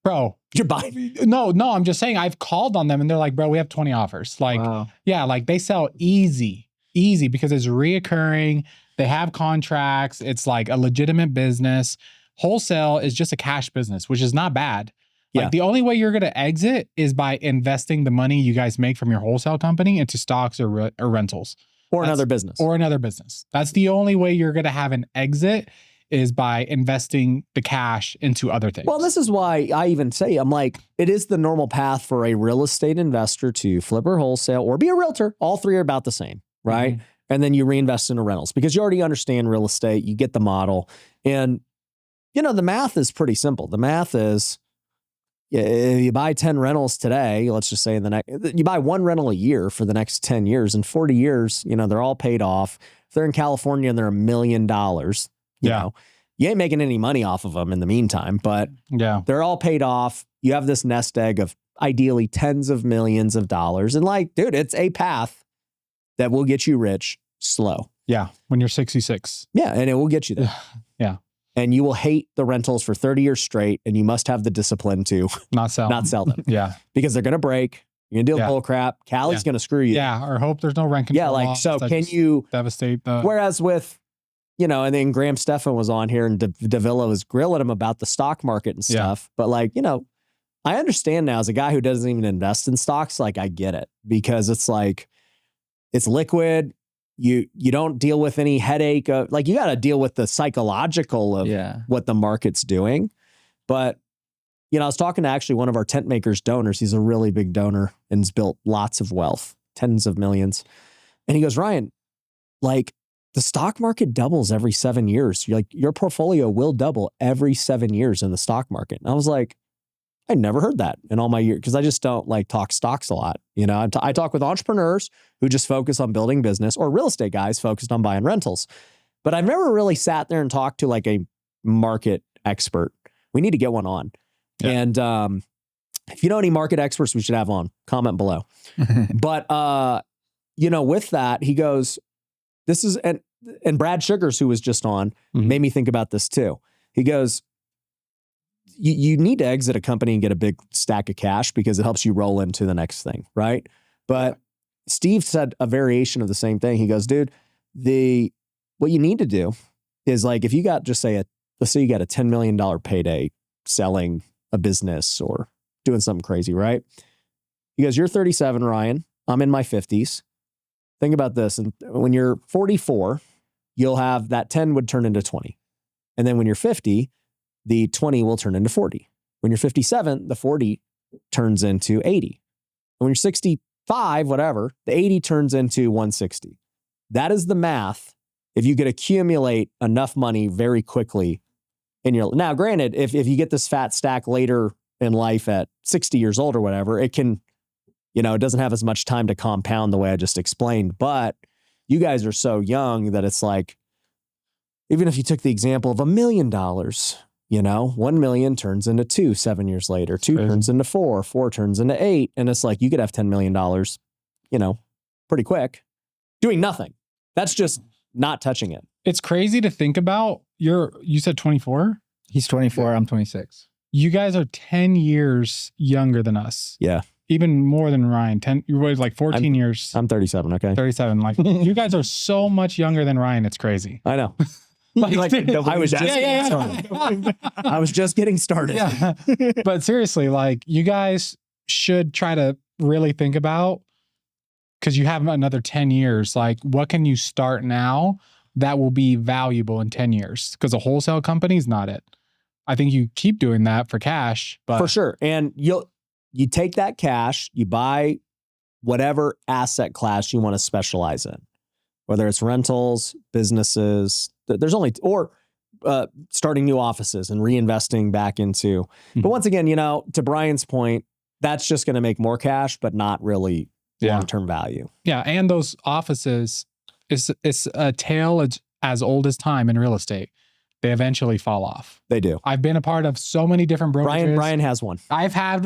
Bro, you're buying. No, I'm just saying I've called on them and they're like, bro, we have 20 offers. Like, like they sell easy because it's reoccurring. They have contracts. It's like a legitimate business. Wholesale is just a cash business, which is not bad. Like the only way you're going to exit is by investing the money you guys make from your wholesale company into stocks or rentals. Or another business. Or another business. That's the only way you're going to have an exit is by investing the cash into other things. Well, this is why I even say, I'm like, it is the normal path for a real estate investor to flip or wholesale or be a realtor. All three are about the same, right? And then you reinvest into rentals because you already understand real estate. You get the model. And, you know, the math is pretty simple. The math is, if you buy 10 rentals today, let's just say you buy one rental a year for the next 10 years. In 40 years, you know, they're all paid off. If they're in California and they're $1 million, you know, you ain't making any money off of them in the meantime, but they're all paid off. You have this nest egg of ideally tens of millions of dollars. And like, dude, it's a path that will get you rich slow. Yeah. When you're 66. Yeah. And it will get you there. Yeah. And you will hate the rentals for 30 years straight. And you must have the discipline to not sell them. Yeah. Because they're going to break. You're going to deal with bull crap. Cali's going to screw you. Yeah. Or hope there's no rent control. Yeah. Like, so can you devastate the, whereas with, you know, and then Graham Stephan was on here and Davila was grilling him about the stock market and stuff. But like, you know, I understand now as a guy who doesn't even invest in stocks, like I get it because it's like, it's liquid. You don't deal with any headache of like, you got to deal with the psychological of what the market's doing. But, you know, I was talking to actually one of our tent makers donors. He's a really big donor and has built lots of wealth, tens of millions. And he goes, Ryan, like the stock market doubles every 7 years. You're like, your portfolio will double every 7 years in the stock market. And I was like, I never heard that in all my years because I just don't like talk stocks a lot. You know, I talk with entrepreneurs who just focus on building business or real estate guys focused on buying rentals. But I've never really sat there and talked to like a market expert. We need to get one on. And If you know any market experts we should have on, comment below. But, with that, he goes, this is, and Brad Sugars, who was just on, made me think about this too. He goes, you need to exit a company and get a big stack of cash because it helps you roll into the next thing, right? But Steve said a variation of the same thing. He goes, dude, what you need to do is like, if you got just let's say you got a $10 million payday selling a business or doing something crazy, right? He goes, you're 37, Ryan. I'm in my 50s. Think about this. And when you're 44, you'll have that 10 would turn into 20. And then when you're 50, the 20 will turn into 40. When you're 57, the 40 turns into 80. When you're 65, whatever, the 80 turns into 160. That is the math. If you could accumulate enough money very quickly now, granted, if you get this fat stack later in life at 60 years old or whatever, it can, it doesn't have as much time to compound the way I just explained. But you guys are so young that it's like, even if you took the example of $1 million, 1 million turns into 2 7 years later, 2 turns into 4 turns into 8. And it's like, you could have $10 million, pretty quick doing nothing. That's just not touching it. It's crazy to think about. You said 24? He's 24. I'm 26. You guys are 10 years younger than us. Yeah. Even more than Ryan. You were like 14 years. I'm 37. Okay. 37. Like you guys are so much younger than Ryan. It's crazy. I know. I was just getting started. Yeah. But seriously, like you guys should try to really think about, because you have another 10 years, like what can you start now that will be valuable in 10 years? Because a wholesale company is not it. I think you keep doing that for cash, but for sure. And you take that cash, you buy whatever asset class you want to specialize in, whether it's rentals, businesses, starting new offices and reinvesting back into. But once again, to Brian's point, that's just going to make more cash, but not really long-term value. Yeah. And those offices, it's a tale as old as time in real estate. They eventually fall off. They do. I've been a part of so many different brokerages. Brian has one. I've had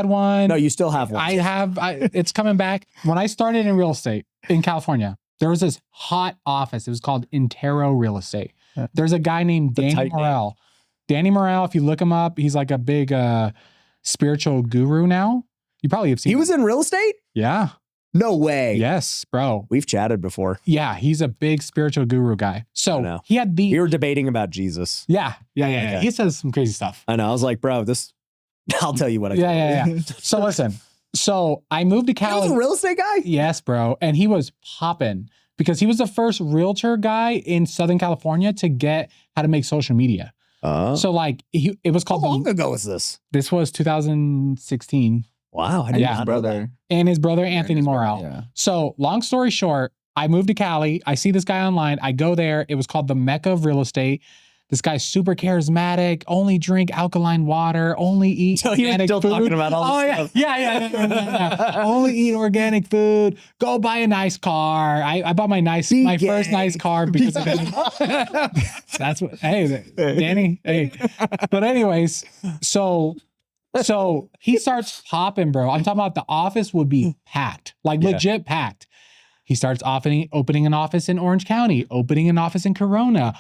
one. No, you still have one. I have. It's coming back. When I started in real estate in California, there was this hot office. It was called Intero Real Estate. There's a guy named Danny Morel. Danny Morel, if you look him up, he's like a big spiritual guru now. You probably have seen him. He was in real estate? Yeah. No way. Yes, bro. We've chatted before. Yeah, he's a big spiritual guru guy. So he had We were debating about Jesus. Yeah. He says some crazy stuff. I know. I was like, bro, I'll tell you what I Yeah. So listen. So I moved to Cali. He was a real estate guy? Yes, bro. And he was popping because he was the first realtor guy in Southern California to get how to make social media. So like it was called. How long ago was this? This was 2016. Wow. I didn't his brother. And his brother, Anthony Morel. Yeah. So long story short, I moved to Cali. I see this guy online. I go there. It was called the Mecca of Real Estate. This guy's super charismatic, only drink alkaline water, only eat organic still food. Talking about all this stuff. Yeah. Only eat organic food. Go buy a nice car. I bought my first nice car because of that's what, hey, Danny, hey. But anyways, so he starts popping, bro. I'm talking about the office would be packed, like legit packed. He starts opening an office in Orange County, opening an office in Corona,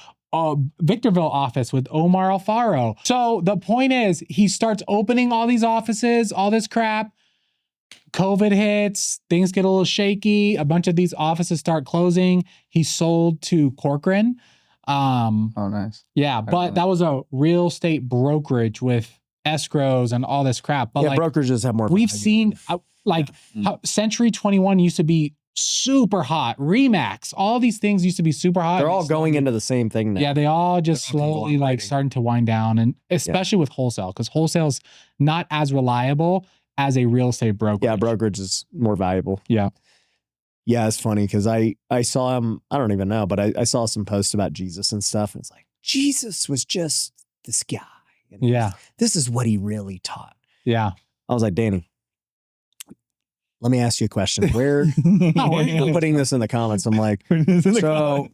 Victorville office with Omar Alfaro. So the point is, he starts opening all these offices, all this crap. COVID hits, things get a little shaky. A bunch of these offices start closing. He sold to Corcoran. Oh, nice. Yeah, but that was a real estate brokerage with escrows and all this crap. But brokerages have more. We've seen how Century 21 used to be super hot. Remax, all these things used to be super hot. They're all going into the same thing now. Yeah, they all just slowly starting to wind down, and especially with wholesale, because wholesale's not as reliable as a real estate brokerage. Yeah, brokerage is more valuable. Yeah. Yeah, it's funny because I saw him, I don't even know, but I saw some posts about Jesus and stuff, and it's like, Jesus was just this guy. And this is what he really taught. Yeah. I was like, Danny, let me ask you a question. Where I'm putting this in the comments. I'm like, I'm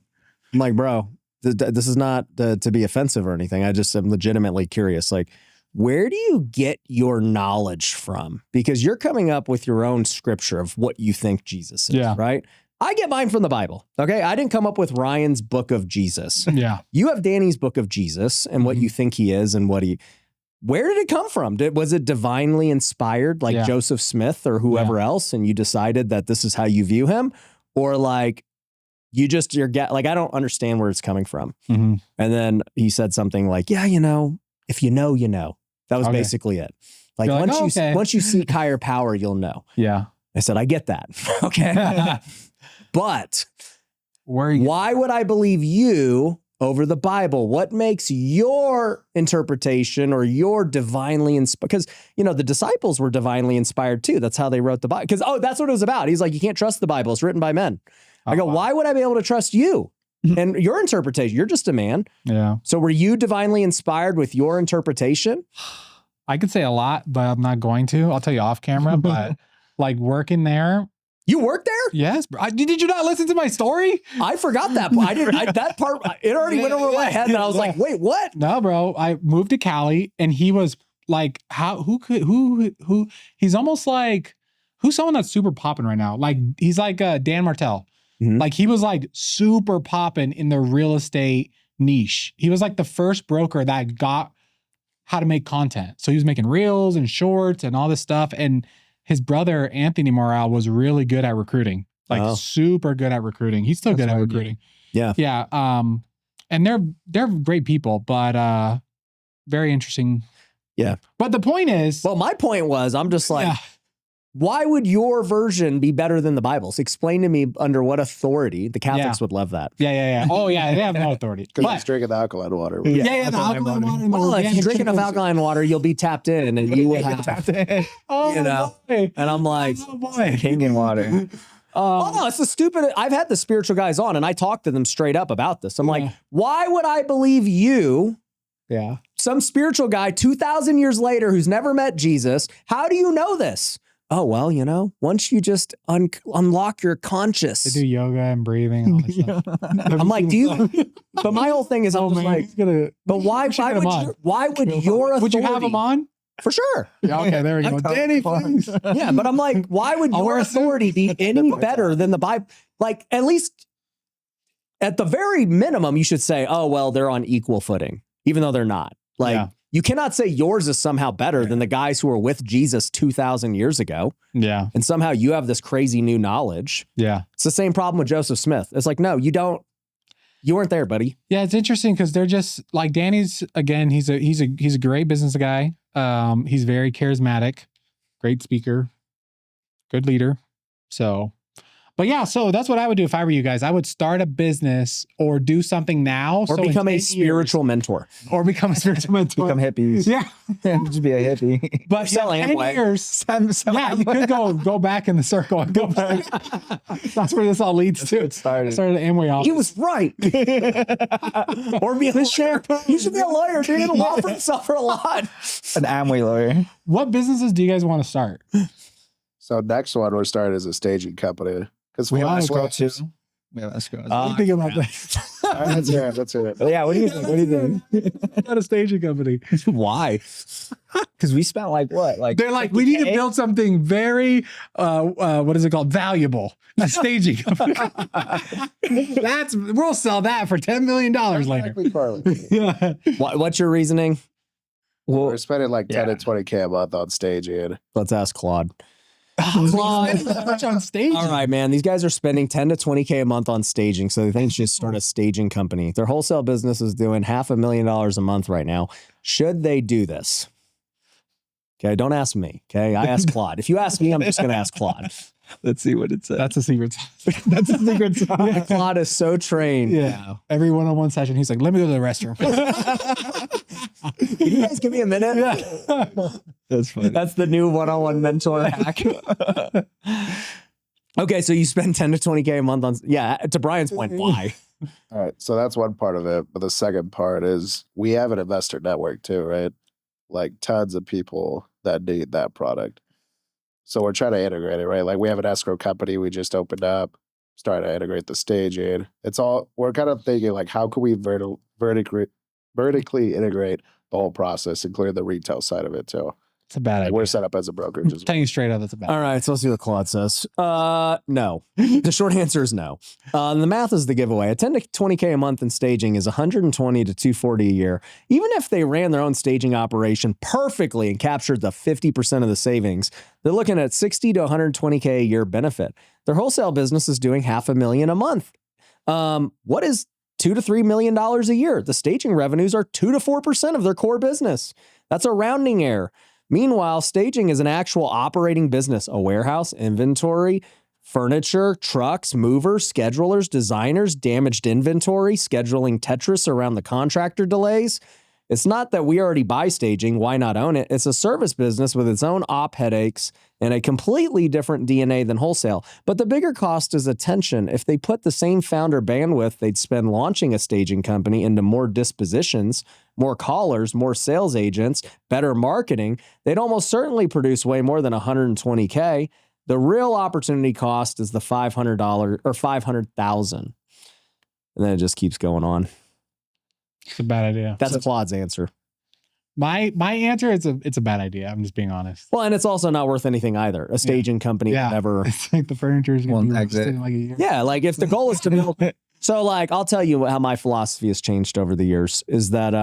like, bro, this is not to be offensive or anything. I just am legitimately curious. Like, where do you get your knowledge from? Because you're coming up with your own scripture of what you think Jesus is, right? I get mine from the Bible. Okay. I didn't come up with Ryan's book of Jesus. Yeah. You have Danny's book of Jesus and what you think he is and where did it come from? Was it divinely inspired like Joseph Smith or whoever else? And you decided that this is how you view him? Or like, I don't understand where it's coming from. And then he said something like, yeah, if you know, you know. That was basically it. Like, once you seek higher power, you'll know. Yeah. I said, I get that. Okay. But why would I believe you over the Bible? What makes your interpretation or your divinely inspired? Because, the disciples were divinely inspired too. That's how they wrote the Bible. Because, that's what it was about. He's like, you can't trust the Bible. It's written by men. I go, why would I be able to trust you? And your interpretation, you're just a man. Yeah. So were you divinely inspired with your interpretation? I could say a lot, but I'm not going to. I'll tell you off camera, but like working there. You worked there? Yes. Did you not listen to my story? I forgot that part. That part, it already went over my head and I was like, wait, what? No, bro. I moved to Cali and he was like, he's almost like, who's someone that's super popping right now? Like, he's like Dan Martell. Like he was like super popping in the real estate niche. He was like the first broker that got how to make content. So he was making reels and shorts and all this stuff. And his brother, Anthony Morale, was really good at recruiting, like super good at recruiting. He's still good at recruiting. Yeah. Yeah. And they're great people, but very interesting. Yeah. But the point is, well, my point was, I'm just like, why would your version be better than the Bible's? Explain to me under what authority. The Catholics would love that. Yeah. Oh, yeah. They have no authority. Because he's drinking the alkaline water. Yeah, the alkaline water. Well, if you drink enough alkaline water, you'll be tapped in and you will have tapped in. Boy. And I'm like, king in water. no, it's the stupid. I've had the spiritual guys on and I talked to them straight up about this. I'm like, why would I believe you? Yeah. Some spiritual guy 2,000 years later who's never met Jesus. How do you know this? Oh, well, once you just unlock your conscious. They do yoga and breathing and all this stuff. I'm like, but my whole thing is, I'm just like, but why would your authority? Would you have him on? For sure. Yeah, okay, there we go. Danny, please. Yeah, but I'm like, why would your authority be any better than the Bible? Like, at least at the very minimum, you should say, oh, well, they're on equal footing, even though they're not. Like, you cannot say yours is somehow better than the guys who were with Jesus 2,000 years ago. Yeah. And somehow you have this crazy new knowledge. Yeah. It's the same problem with Joseph Smith. It's like, no, you don't. You weren't there, buddy. Yeah, it's interesting because they're just like Danny's. Again, he's a great business guy. He's very charismatic, great speaker, good leader. So, but yeah, so that's what I would do if I were you guys. I would start a business or do something now, or become a spiritual mentor, or become a spiritual mentor. Become hippies. Yeah, just be a hippie. But sell 10 Amway. years. You could go back in the circle and go back. That's where this all leads to. It started the Amway office. He was right. Or be a sheriff. You should be a lawyer. You're going to law for himself for a lot. An Amway lawyer. What businesses do you guys want to start? So next one we're starting is a staging company. Because we have escrow too. We have escrow. What do you think about that? That's it. Yeah, what do you think? What do you think? Not a staging company. Why? Because we spent they're like, we need to build something very what is it called? Valuable. A staging company. We'll sell that for $10 million later. Yeah. What's your reasoning? Well, we're spending like 10 to 20K a month on staging. Let's ask Claude. Claude, much on stage. All right, man. These guys are spending 10 to 20K a month on staging, so they think just start a staging company. Their wholesale business is doing $500,000 a month right now. Should they do this? Okay, don't ask me. Okay, I ask Claude. If you ask me, I'm just going to ask Claude. Let's see what it says. That's a secret sauce. That's a secret sauce. Yeah, Claude is so trained. Yeah. Every one-on-one session, he's like, let me go to the restroom. Can you guys give me a minute? Yeah. That's funny. That's the new one-on-one mentor hack. Okay, so you spend 10 to 20K a month on, to Brian's point, why? All right, so that's one part of it. But the second part is we have an investor network too, right? Like tons of people that need that product. So we're trying to integrate it, right? Like we have an escrow company we just opened up, starting to integrate the staging. We're kind of thinking like, how can we vertically integrate the whole process, including the retail side of it too. It's a bad idea. We're set up as a brokerage as well. Telling you straight up, that's a bad All right, so let's see what Claude says. No. The short answer is no. The math is the giveaway. A 10 to 20K a month in staging is 120 to 240 a year. Even if they ran their own staging operation perfectly and captured the 50% of the savings, they're looking at 60 to 120K a year benefit. Their wholesale business is doing $500,000 a month. What is $2 to $3 million a year? The staging revenues are 2 to 4% of their core business. That's a rounding error. Meanwhile, staging is an actual operating business, a warehouse, inventory, furniture, trucks, movers, schedulers, designers, damaged inventory, scheduling Tetris around the contractor delays. It's not that we already buy staging, why not own it? It's a service business with its own op headaches and a completely different DNA than wholesale. But the bigger cost is attention. If they put the same founder bandwidth they'd spend launching a staging company into more dispositions, more callers, more sales agents, better marketing, they'd almost certainly produce way more than 120K. The real opportunity cost is the $500 or $500,000. And then it just keeps going on. It's a bad idea. That's Claude's answer. My answer is it's a bad idea. I'm just being honest. Well, and it's also not worth anything either. A staging company would never. It's like the furniture is going to be exit in like a year. Yeah, like if the goal is to build. So like, I'll tell you how my philosophy has changed over the years is that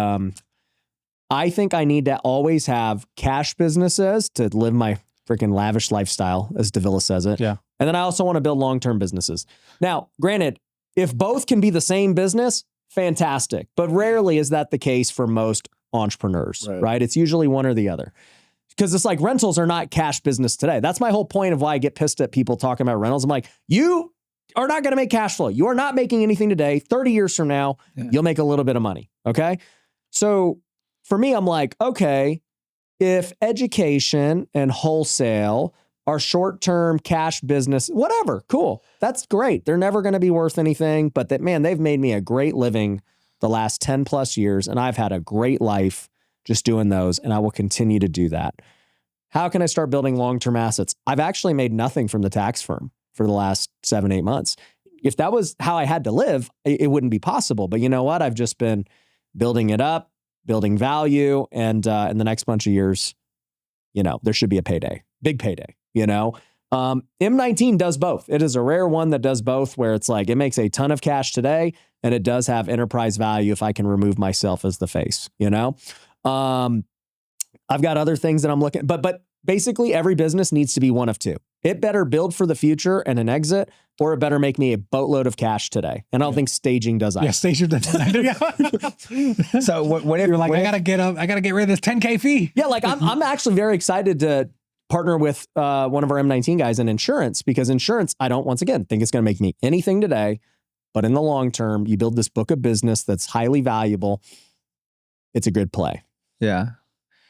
I think I need to always have cash businesses to live my freaking lavish lifestyle, as Davila says it. Yeah. And then I also want to build long-term businesses. Now, granted, if both can be the same business, fantastic. But rarely is that the case for most entrepreneurs, right? It's usually one or the other. Because it's like rentals are not cash business today. That's my whole point of why I get pissed at people talking about rentals. I'm like, you are not going to make cash flow. You are not making anything today. 30 years from now, you'll make a little bit of money. Okay. So for me, I'm like, okay, if education and wholesale are short-term cash business, whatever, cool. That's great. They're never going to be worth anything, but that, man, they've made me a great living the last 10 plus years. And I've had a great life just doing those. And I will continue to do that. How can I start building long-term assets? I've actually made nothing from the tax firm for the last 7-8 months. If that was how I had to live, it wouldn't be possible. But you know what? I've just been building it up, building value. And in the next bunch of years, you know, there should be a payday, big payday, you know? M19 does both. It is a rare one that does both, where it's like, it makes a ton of cash today and it does have enterprise value if I can remove myself as the face, you know? I've got other things that I'm looking, but basically every business needs to be one of two. It better build for the future and an exit, or it better make me a boatload of cash today. And I don't think staging does either. Yeah, staging does either. So what if you're like, I gotta get rid of this 10K fee. Yeah, like I'm actually very excited to partner with one of our M19 guys in insurance, because insurance, I don't, once again, think it's going to make me anything today, but in the long term, you build this book of business that's highly valuable. It's a good play. Yeah.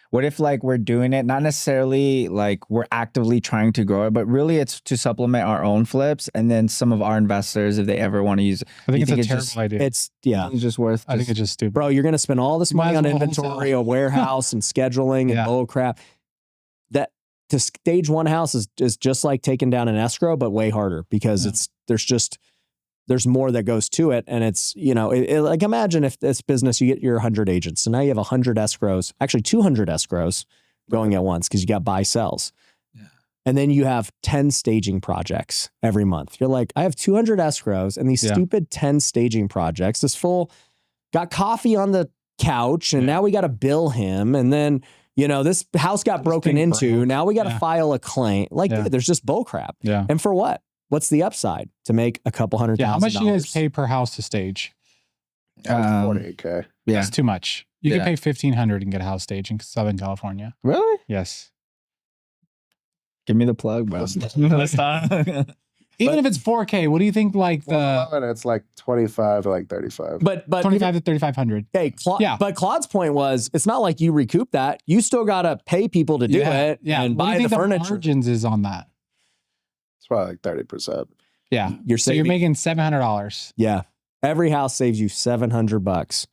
What if like we're doing it, not necessarily like we're actively trying to grow it, but really it's to supplement our own flips, and then some of our investors, if they ever want to use it. I think it's a terrible idea. It's just worth. I think it's just stupid. Bro, you're going to spend all this money on inventory, wholesale. a warehouse and scheduling and bull crap. That to stage one house is just like taking down an escrow, but way harder, because there's more that goes to it. And it's, you know, like imagine if this business, you get your 100 agents. So now you have 100 escrows, actually 200 escrows going at once, because you got buy sells. Yeah. And then you have 10 staging projects every month. You're like, I have 200 escrows and these stupid 10 staging projects. This fool got coffee on the couch and now we got to bill him. And then, you know, this house got broken into. Now we got to file a claim. Like, dude, there's just bull crap. Yeah. And for what? What's the upside to make a couple $100,000? How much do you guys pay per house to stage? 48K. Yeah, that's too much. You can pay $1,500 and get a house stage in Southern California. Really? Yes. Give me the plug, bro. Let's talk. Even if it's 4K, what do you think? Like it's like 25 to like 35. But 25 to 3,500. Hey, but Claude's point was, it's not like you recoup that. You still got to pay people to do it and buy the furniture. The margins is on that. It's probably like 30%. Yeah. So you're making $700. Yeah. Every house saves you $700.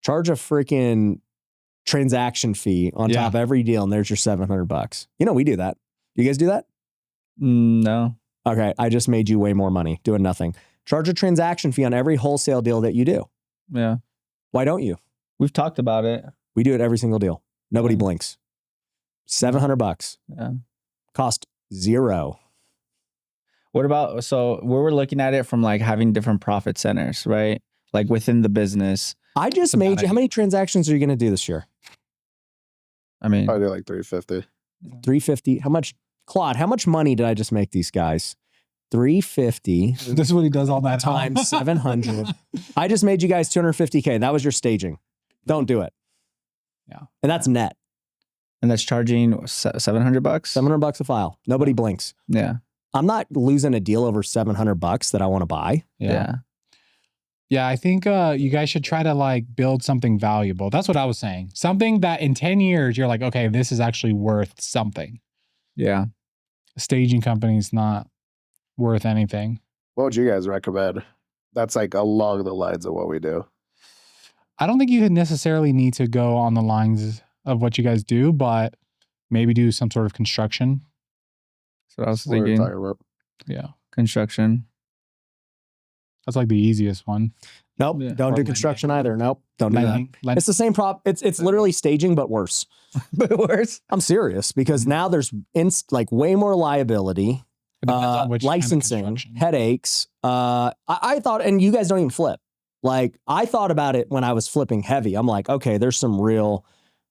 Charge a freaking transaction fee on top of every deal, and there's your $700. You know, we do that. Do you guys do that? No. Okay. I just made you way more money doing nothing. Charge a transaction fee on every wholesale deal that you do. Yeah. Why don't you? We've talked about it. We do it every single deal. Nobody blinks. $700. Yeah. Cost $0. What about, so we're looking at it from like having different profit centers, right? Like within the business. I just made you, how many transactions are you going to do this year? I mean, I do like 350. 350. How much, Claude, how much money did I just make these guys? 350 This is what he does all that times 700. I just made you guys 250K. That was your staging. Don't do it. Yeah. And that's net. and that's charging $700. $700 a file. Nobody blinks. Yeah. I'm not losing a deal over $700 that I want to buy. Yeah. Yeah, I think you guys should try to like build something valuable. That's what I was saying. Something that in 10 years, you're like, okay, this is actually worth something. Yeah. A staging company is not worth anything. What would you guys recommend? That's like along the lines of what we do. I don't think you necessarily need to go on the lines of what you guys do, but maybe do some sort of construction. So I was What we were thinking talking about. Yeah. construction. That's like the easiest one. Nope. Yeah. Don't do Or construction either. Nope. Don't do that. Lending. It's the same prop. It's literally staging, but worse. But worse. I'm serious because now there's like way more liability, It depends on which kind of licensing, construction. headaches. I thought, and you guys don't even flip. Like I thought about it when I was flipping heavy. I'm like, okay, there's some real,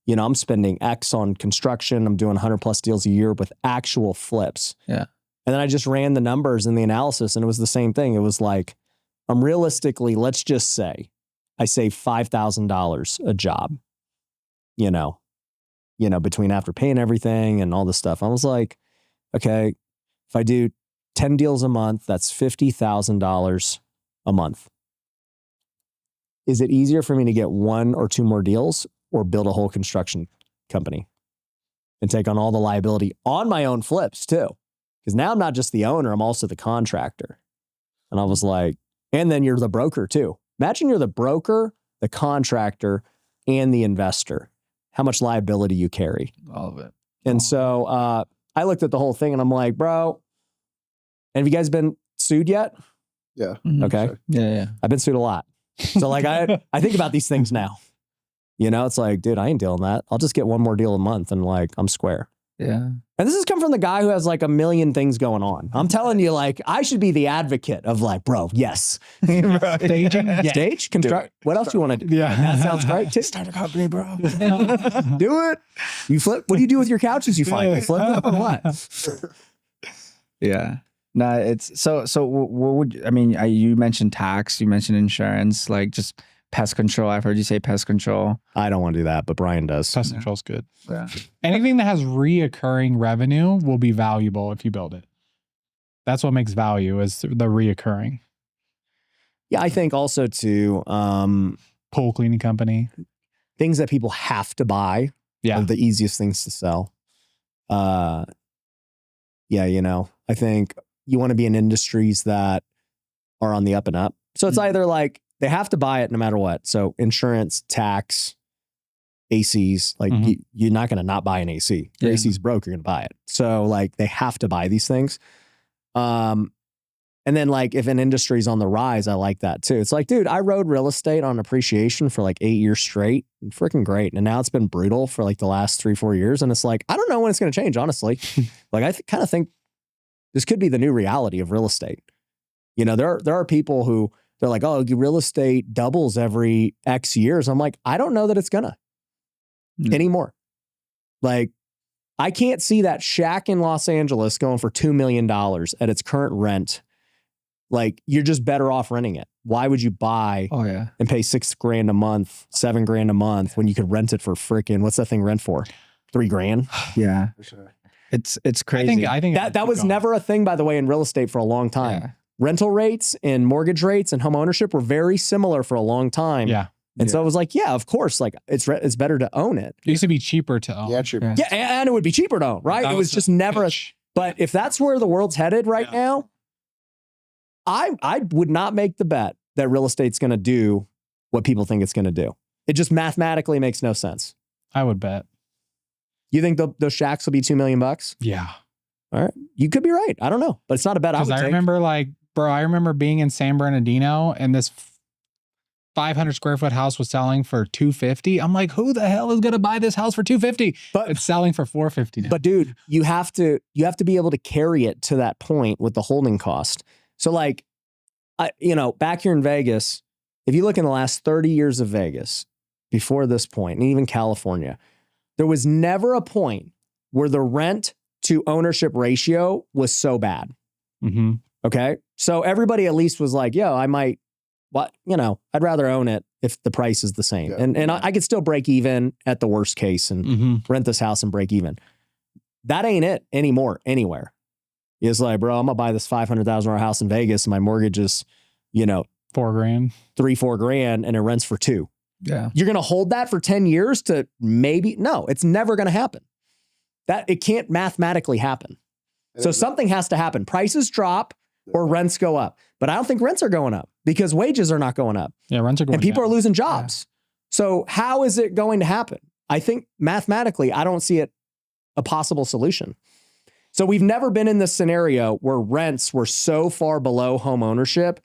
I'm spending X on construction. I'm doing 100+ deals a year with actual flips. Yeah. And then I just ran the numbers and the analysis, and it was the same thing. It was like, realistically, let's just say I save $5,000 a job, between after paying everything and all this stuff. I was like, okay, if I do 10 deals a month, that's $50,000 a month. Is it easier for me to get 1 or 2 more deals or build a whole construction company and take on all the liability on my own flips too? Because now I'm not just the owner, I'm also the contractor. And I was like, and then you're the broker too. Imagine you're the broker, the contractor, and the investor. How much liability you carry. All of it. And so I looked at the whole thing and I'm like, bro, have you guys been sued yet? Yeah. Mhm. Okay. Sure. Yeah. I've been sued a lot. So like I think about these things now. It's like, dude, I ain't dealing that. I'll just get 1 more deal a month and like I'm square. Yeah. And this has come from the guy who has like a million things going on. I'm telling you, like, I should be the advocate of like, bro, yes. Staging? Yeah. Stage, construct. What else do you want to do? Yeah. That sounds great. Start a company, bro. Do it. You flip. What do you do with your couches you find? You flip them or what? Yeah. No, it's so what would, I mean, you mentioned tax, you mentioned insurance, like just pest control. I've heard you say pest control. I don't want to do that, but Brian does. Pest control's good. Yeah. Anything that has reoccurring revenue will be valuable if you build it. That's what makes value is the reoccurring. Yeah, I think also too, Pool cleaning company. things that people have to buy Yeah. are the easiest things to sell. I think you want to be in industries that are on the up and up. So it's either like they have to buy it no matter what. So insurance, tax, ACs, like you're not going to not buy an AC. Your Yeah. AC's broke, you're going to buy it. So like they have to buy these things. And then like if an industry's on the rise, I like that too. It's like, dude, I rode real estate on appreciation for like 8 years straight. Freaking great. And now it's been brutal for like the last 3-4 years. And it's like, I don't know when it's going to change, honestly. Like I kind of think this could be the new reality of real estate. There are people who they're like, oh, real estate doubles every X years. I'm like, I don't know that it's gonna anymore. Like, I can't see that shack in Los Angeles going for $2 million at its current rent. Like, you're just better off renting it. Why would you buy Oh yeah. and pay $6,000 a month, $7,000 a month when you could rent it for freaking, what's that thing rent for? $3,000? Yeah. For sure. It's crazy. I think That was never a thing, by the way, in real estate for a long time. Yeah. Rental rates and mortgage rates and home ownership were very similar for a long time. Yeah. And so it was like, yeah, of course, like it's better to own it. It used to be cheaper to own. Yeah, true. Yeah. Yeah, and it would be cheaper to own, right? That It was the just never. pitch. But if that's where the world's headed right now, I would not make the bet that real estate's going to do what people think it's going to do. It just mathematically makes no sense. I would bet. You think those shacks will be $2 million? Yeah. All right, you could be right. I don't know, but it's not a bet I would Because I take. remember being in San Bernardino and this 500 square foot house was selling for 250. I'm like, who the hell is going to buy this house for 250? But it's selling for 450 now. But dude, you have to be able to carry it to that point with the holding cost. So like, back here in Vegas, if you look in the last 30 years of Vegas before this point, and even California, there was never a point where the rent to ownership ratio was so bad. Mm-hmm. Okay. So everybody at least was like, yo, I might, I'd rather own it if the price is the same. Yeah. And I could still break even at the worst case and rent this house and break even. That ain't it anymore, anywhere. It's like, bro, I'm gonna buy this $500,000 house in Vegas and my mortgage is, $4,000, $3-4,000 and it rents for $2,000. Yeah. You're going to hold that for 10 years to no, it's never going to happen. It can't mathematically happen. So something has to happen. Prices drop or rents go up. But I don't think rents are going up because wages are not going up. Yeah, rents are going up. And people are losing jobs. Yeah. So how is it going to happen? I think mathematically, I don't see it a possible solution. So we've never been in this scenario where rents were so far below home ownership.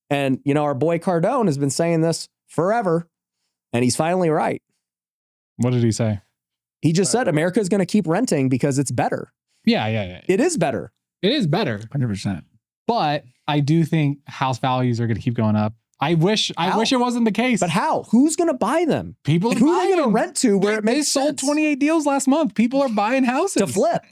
And, our boy Cardone has been saying this forever. And he's finally right. What did he say? He just said America is going to keep renting because it's better. Yeah. It is better. It is better. 100%. But I do think house values are going to keep going up. I wish it wasn't the case. But how? Who's going to buy them? People are who buying are they going to rent to where it makes They sold sense? 28 deals last month. People are buying houses. To flip.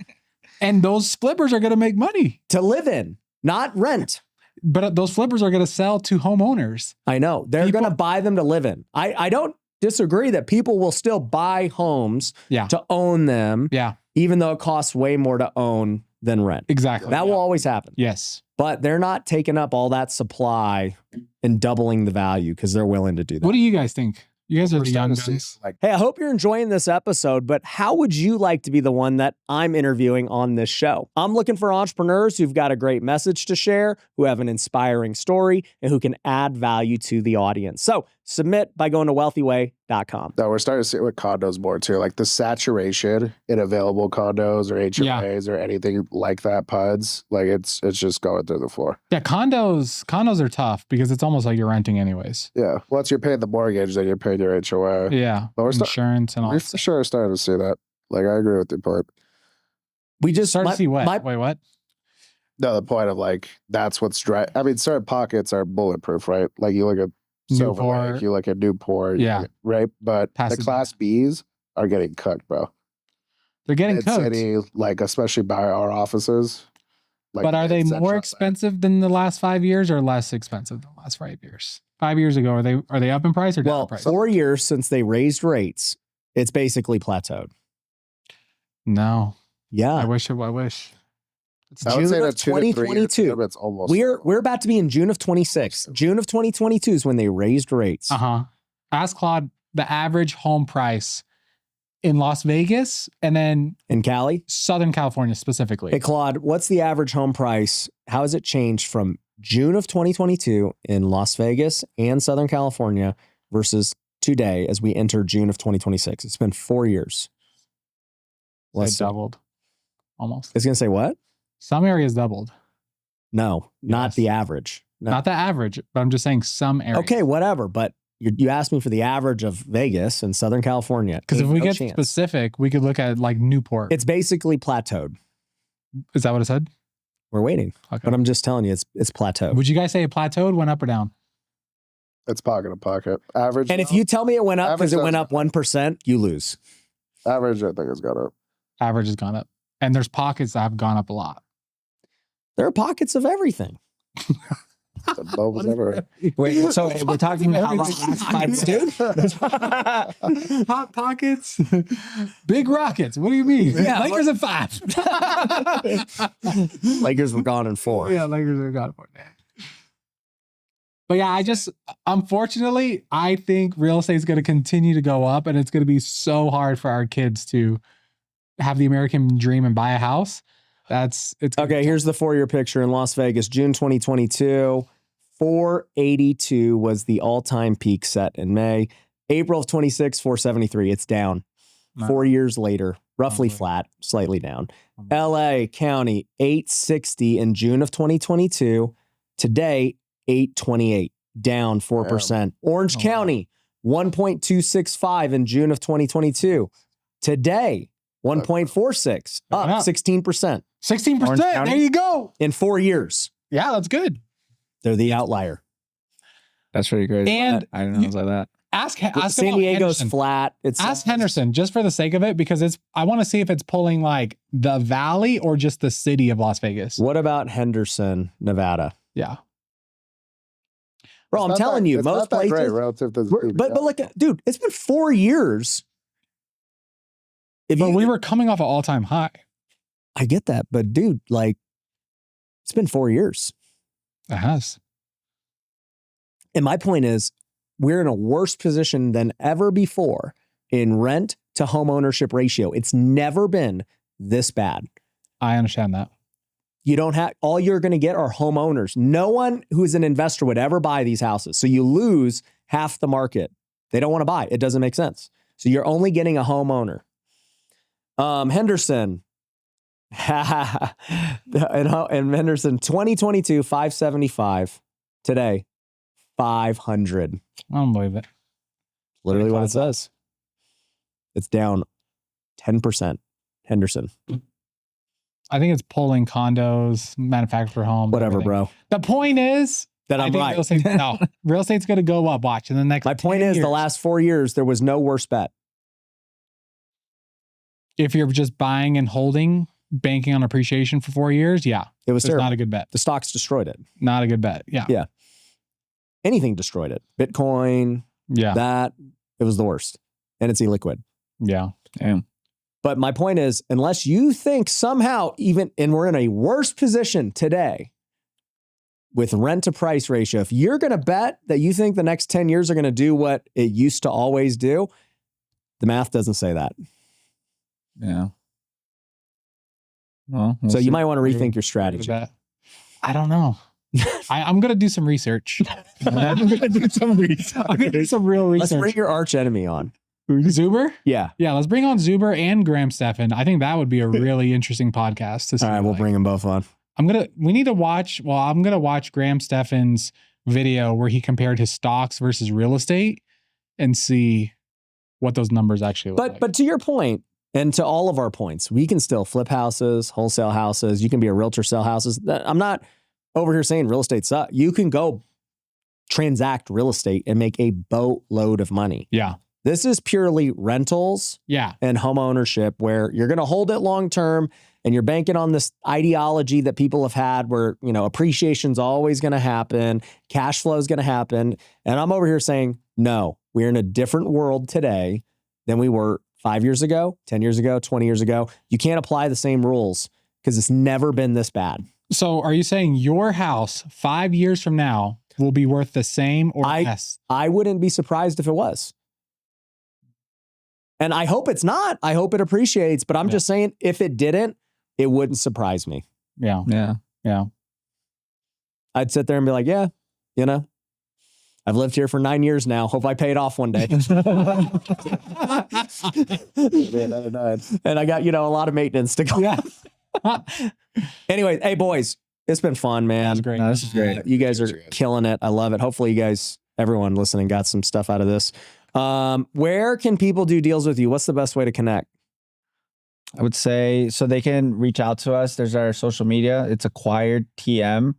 And those flippers are going to make money. To live in, not rent. But those flippers are going to sell to homeowners. I know. They're going to buy them to live in. I don't disagree that people will still buy homes to own them. Yeah. Even though it costs way more to own than rent. Exactly. That will always happen. Yes. But they're not taking up all that supply and doubling the value because they're willing to do that. What do you guys think? You guys are the young guys. Hey, I hope you're enjoying this episode, but how would you like to be the one that I'm interviewing on this show? I'm looking for entrepreneurs who've got a great message to share, who have an inspiring story, and who can add value to the audience. So submit by going to wealthyway.com. No, we're starting to see it with condos more too. Like the saturation in available condos or HOAs or anything like that, PUDs, like it's just going through the floor. Yeah, condos are tough because it's almost like you're renting anyways. Yeah. Once you're paying the mortgage, then you're paying your HOA. Yeah. But we're insurance and all. We're for sure starting to see that. Like I agree with your point. We just start to see what? Wait, what? No, the point of like that's what's dry. I mean, certain pockets are bulletproof, right? Like you look at Silver Lake, you look at Newport, right? But the Class Bs are getting cooked, bro. They're getting cooked. City, like especially by our offices. Like, but are they more expensive than the last 5 years or less expensive than the last 5 years? 5 years ago, are they up in price or down in price? 4 years since they raised rates, it's basically plateaued. No. Yeah. I wish. It's June of 2022. It's almost we're about to be in June of 26. June of 2022 is when they raised rates. Ask Claude the average home price in Las Vegas and then in Cali, Southern California specifically. Hey Claude, what's the average home price? How has it changed from June of 2022 in Las Vegas and Southern California versus today as we enter June of 2026? It's been 4 years. It's doubled. Almost. It's going to say what? Some areas doubled. No, not the average. No. Not the average, but I'm just saying some areas. Okay, whatever. But you asked me for the average of Vegas and Southern California. Because if we get specific, we could look at like Newport. It's basically plateaued. Is that what it said? We're waiting. Okay. But I'm just telling you, it's plateaued. Would you guys say it plateaued, went up or down? It's pocket to pocket. Average. And if you tell me it went up because it went up 1%, you lose. Average, I think, has gone up. Average has gone up. And there's pockets that have gone up a lot. There are pockets of everything. Wait, so we're talking about last 5 years, dude? Hot pockets, big rockets. What do you mean? Yeah, Lakers at 5. Lakers were gone in 4. Yeah, Lakers were gone in 4. But yeah, unfortunately, I think real estate is going to continue to go up, and it's going to be so hard for our kids to have the American dream and buy a house. It's okay. Here's the 4-year picture in Las Vegas, June 2022. 482 was the all-time peak set in May. April of 26, 473. It's down. 4 years later, roughly flat, slightly down. LA County 860 in June of 2022. Today 828. down 4%. Orange County, 1.265 in June of 2022. Today, 1.46, up 16%. 16%. There you go. In 4 years. Yeah, that's good. They're the outlier. That's pretty crazy. And I didn't know it was like that. Ask San Diego's Henderson. flat. Ask Henderson just for the sake of it, because I want to see if it's pulling like the valley or just the city of Las Vegas. What about Henderson, Nevada? Yeah. Bro, I'm telling you, most places. Great relative to but like, dude, it's been 4 years. But we were coming off an all-time high. I get that, but dude, like, it's been 4 years. It has. And my point is, we're in a worse position than ever before in rent to home ownership ratio. It's never been this bad. I understand that. You don't have, all you're going to get are homeowners. No one who's an investor would ever buy these houses. So you lose half the market. They don't want to buy. It doesn't make sense. So you're only getting a homeowner. Henderson. and Henderson, 2022, 575. Today, 500. I don't believe it. Literally what it says. It's down 10%. Henderson. I think it's pulling condos, manufactured homes. Whatever, everything. bro. The point is That I'm right. Real estate's going to go up. Watch in the next. My point is, the last 4 years, there was no worse bet. If you're just buying and holding, banking on appreciation for 4 years, yeah, It was it's terrible. not a good bet. The stocks destroyed it. Not a good bet. Yeah. Yeah. Anything destroyed it. Bitcoin, Yeah. it was the worst. And it's illiquid. Yeah. Damn. But my point is, unless you think somehow and we're in a worse position today with rent to price ratio, if you're going to bet that you think the next 10 years are going to do what it used to always do, the math doesn't say that. Yeah. Well, So you might want to rethink your strategy. I don't know. I'm going to do some research. I'm going to do some research. I'm going to do some real research. Let's bring your arch enemy on. Zuber? Yeah. Yeah, let's bring on Zuber and Graham Stephan. I think that would be a really interesting podcast to see. All right, we'll bring them both on. I'm going to watch Graham Stephan's video where he compared his stocks versus real estate and see what those numbers actually look like. But to your point, and to all of our points, we can still flip houses, wholesale houses. You can be a realtor, sell houses. I'm not over here saying real estate sucks. You can go transact real estate and make a boatload of money. Yeah. This is purely rentals and home ownership, where you're going to hold it long term and you're banking on this ideology that people have had where, appreciation's always going to happen, cash flow is going to happen. And I'm over here saying, no, we're in a different world today than we were 5 years ago, 10 years ago, 20 years ago. You can't apply the same rules because it's never been this bad. So are you saying your house 5 years from now will be worth the same or less? I wouldn't be surprised if it was. And I hope it's not. I hope it appreciates. But I'm just saying, if it didn't, it wouldn't surprise me. Yeah. Yeah. Yeah. I'd sit there and be like, yeah, I've lived here for 9 years now. Hope I pay it off one day. And I got, a lot of maintenance to go. Yeah. Anyway, hey, boys, it's been fun, man. That's great. No, this is great. You guys are killing it. I love it. Hopefully you guys, everyone listening, got some stuff out of this. Where can people do deals with you? What's the best way to connect? I would say, so they can reach out to us. There's our social media. It's Acquired TM.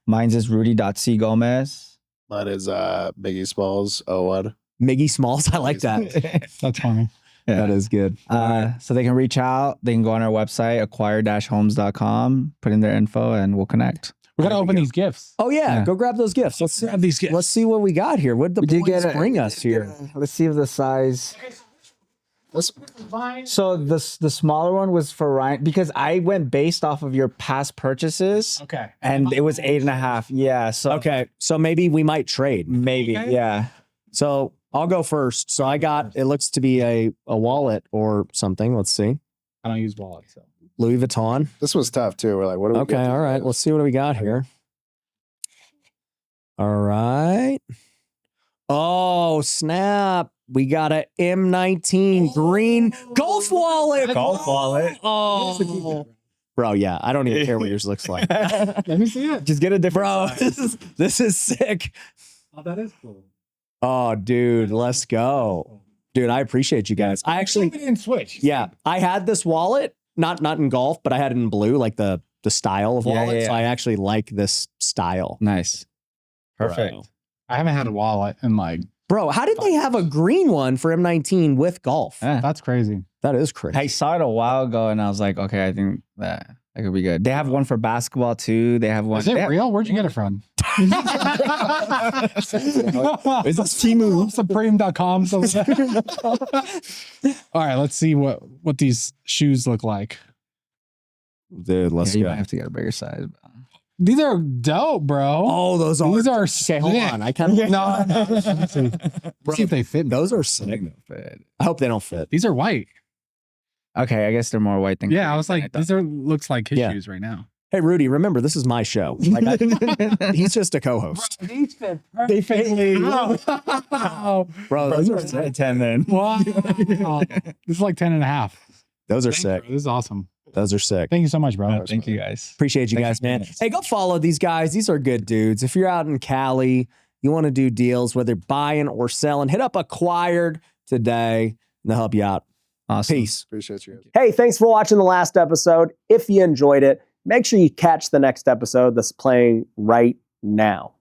Mine's is Rudy.C.Gomez. Mine is Miggy Smalls 01. Miggy Smalls. I like that. That's funny. Yeah. That is good. So they can reach out. They can go on our website, acquire-homes.com, put in their info, and we'll connect. We got to open these gifts. Oh, yeah. Go grab those gifts. Let's grab these gifts. Let's see what we got here. What did the boys bring us here? Let's see if the size. So the smaller one was for Ryan, because I went based off of your past purchases. Okay. And it was 8.5. Yeah. So Okay. So maybe we might trade. maybe. Okay. Yeah. So I'll go first. So I got, it looks to be a wallet or something. Let's see. I don't use wallets. So. Louis Vuitton. This was tough too. We're like, what do we Okay. get? All right. Let's see what we got here. All right. Oh, snap. We got a M19 green golf wallet. Golf wallet. Oh, bro. Yeah. I don't even care what yours looks like. Let me see it. Just get a different Bro, size. this is sick. Oh, that is cool. Oh, dude, let's go. Dude, I appreciate you guys. I actually didn't switch. Yeah, I had this wallet, not in golf, but I had it in blue, like the style of wallet. Yeah. So I actually like this style. Nice. Perfect. Bro. I haven't had a wallet in like. Bro, how did they have a green one for M19 with golf? Yeah. That's crazy. That is crazy. I saw it a while ago and I was like, okay, I think that could be good. They have one for basketball too. They have one. Is it real? Where'd you get it from? Is this Timu? Supreme.com. All right, let's see what these shoes look like. Dude, let's You go. might have to get a bigger size. These are dope, bro. Oh, those are. These are Okay, hold sick. on. I kind of. No. Let's see if they fit me. Those are sick. I hope they don't fit. These are white. Okay, I guess they're more white than Yeah, I green was than like, thought. these are looks like his Yeah. shoes right now. Hey, Rudy, remember, this is my show. Like, he's just a co-host. These fit perfectly. Wow. Bro, those are sick. 10 then. Wow. This is like 10 and a half. Those are Thanks, sick. bro. This is awesome. Those are sick. Thank you so much, bro. Thank you guys. Appreciate you Thanks guys, for man. doing this. Hey, go follow these guys. These are good dudes. If you're out in Cali, you want to do deals, whether buying or selling, hit up Acquired today and they'll help you out. Awesome. Peace. Appreciate you. Hey, thanks for watching the last episode. If you enjoyed it, make sure you catch the next episode that's playing right now.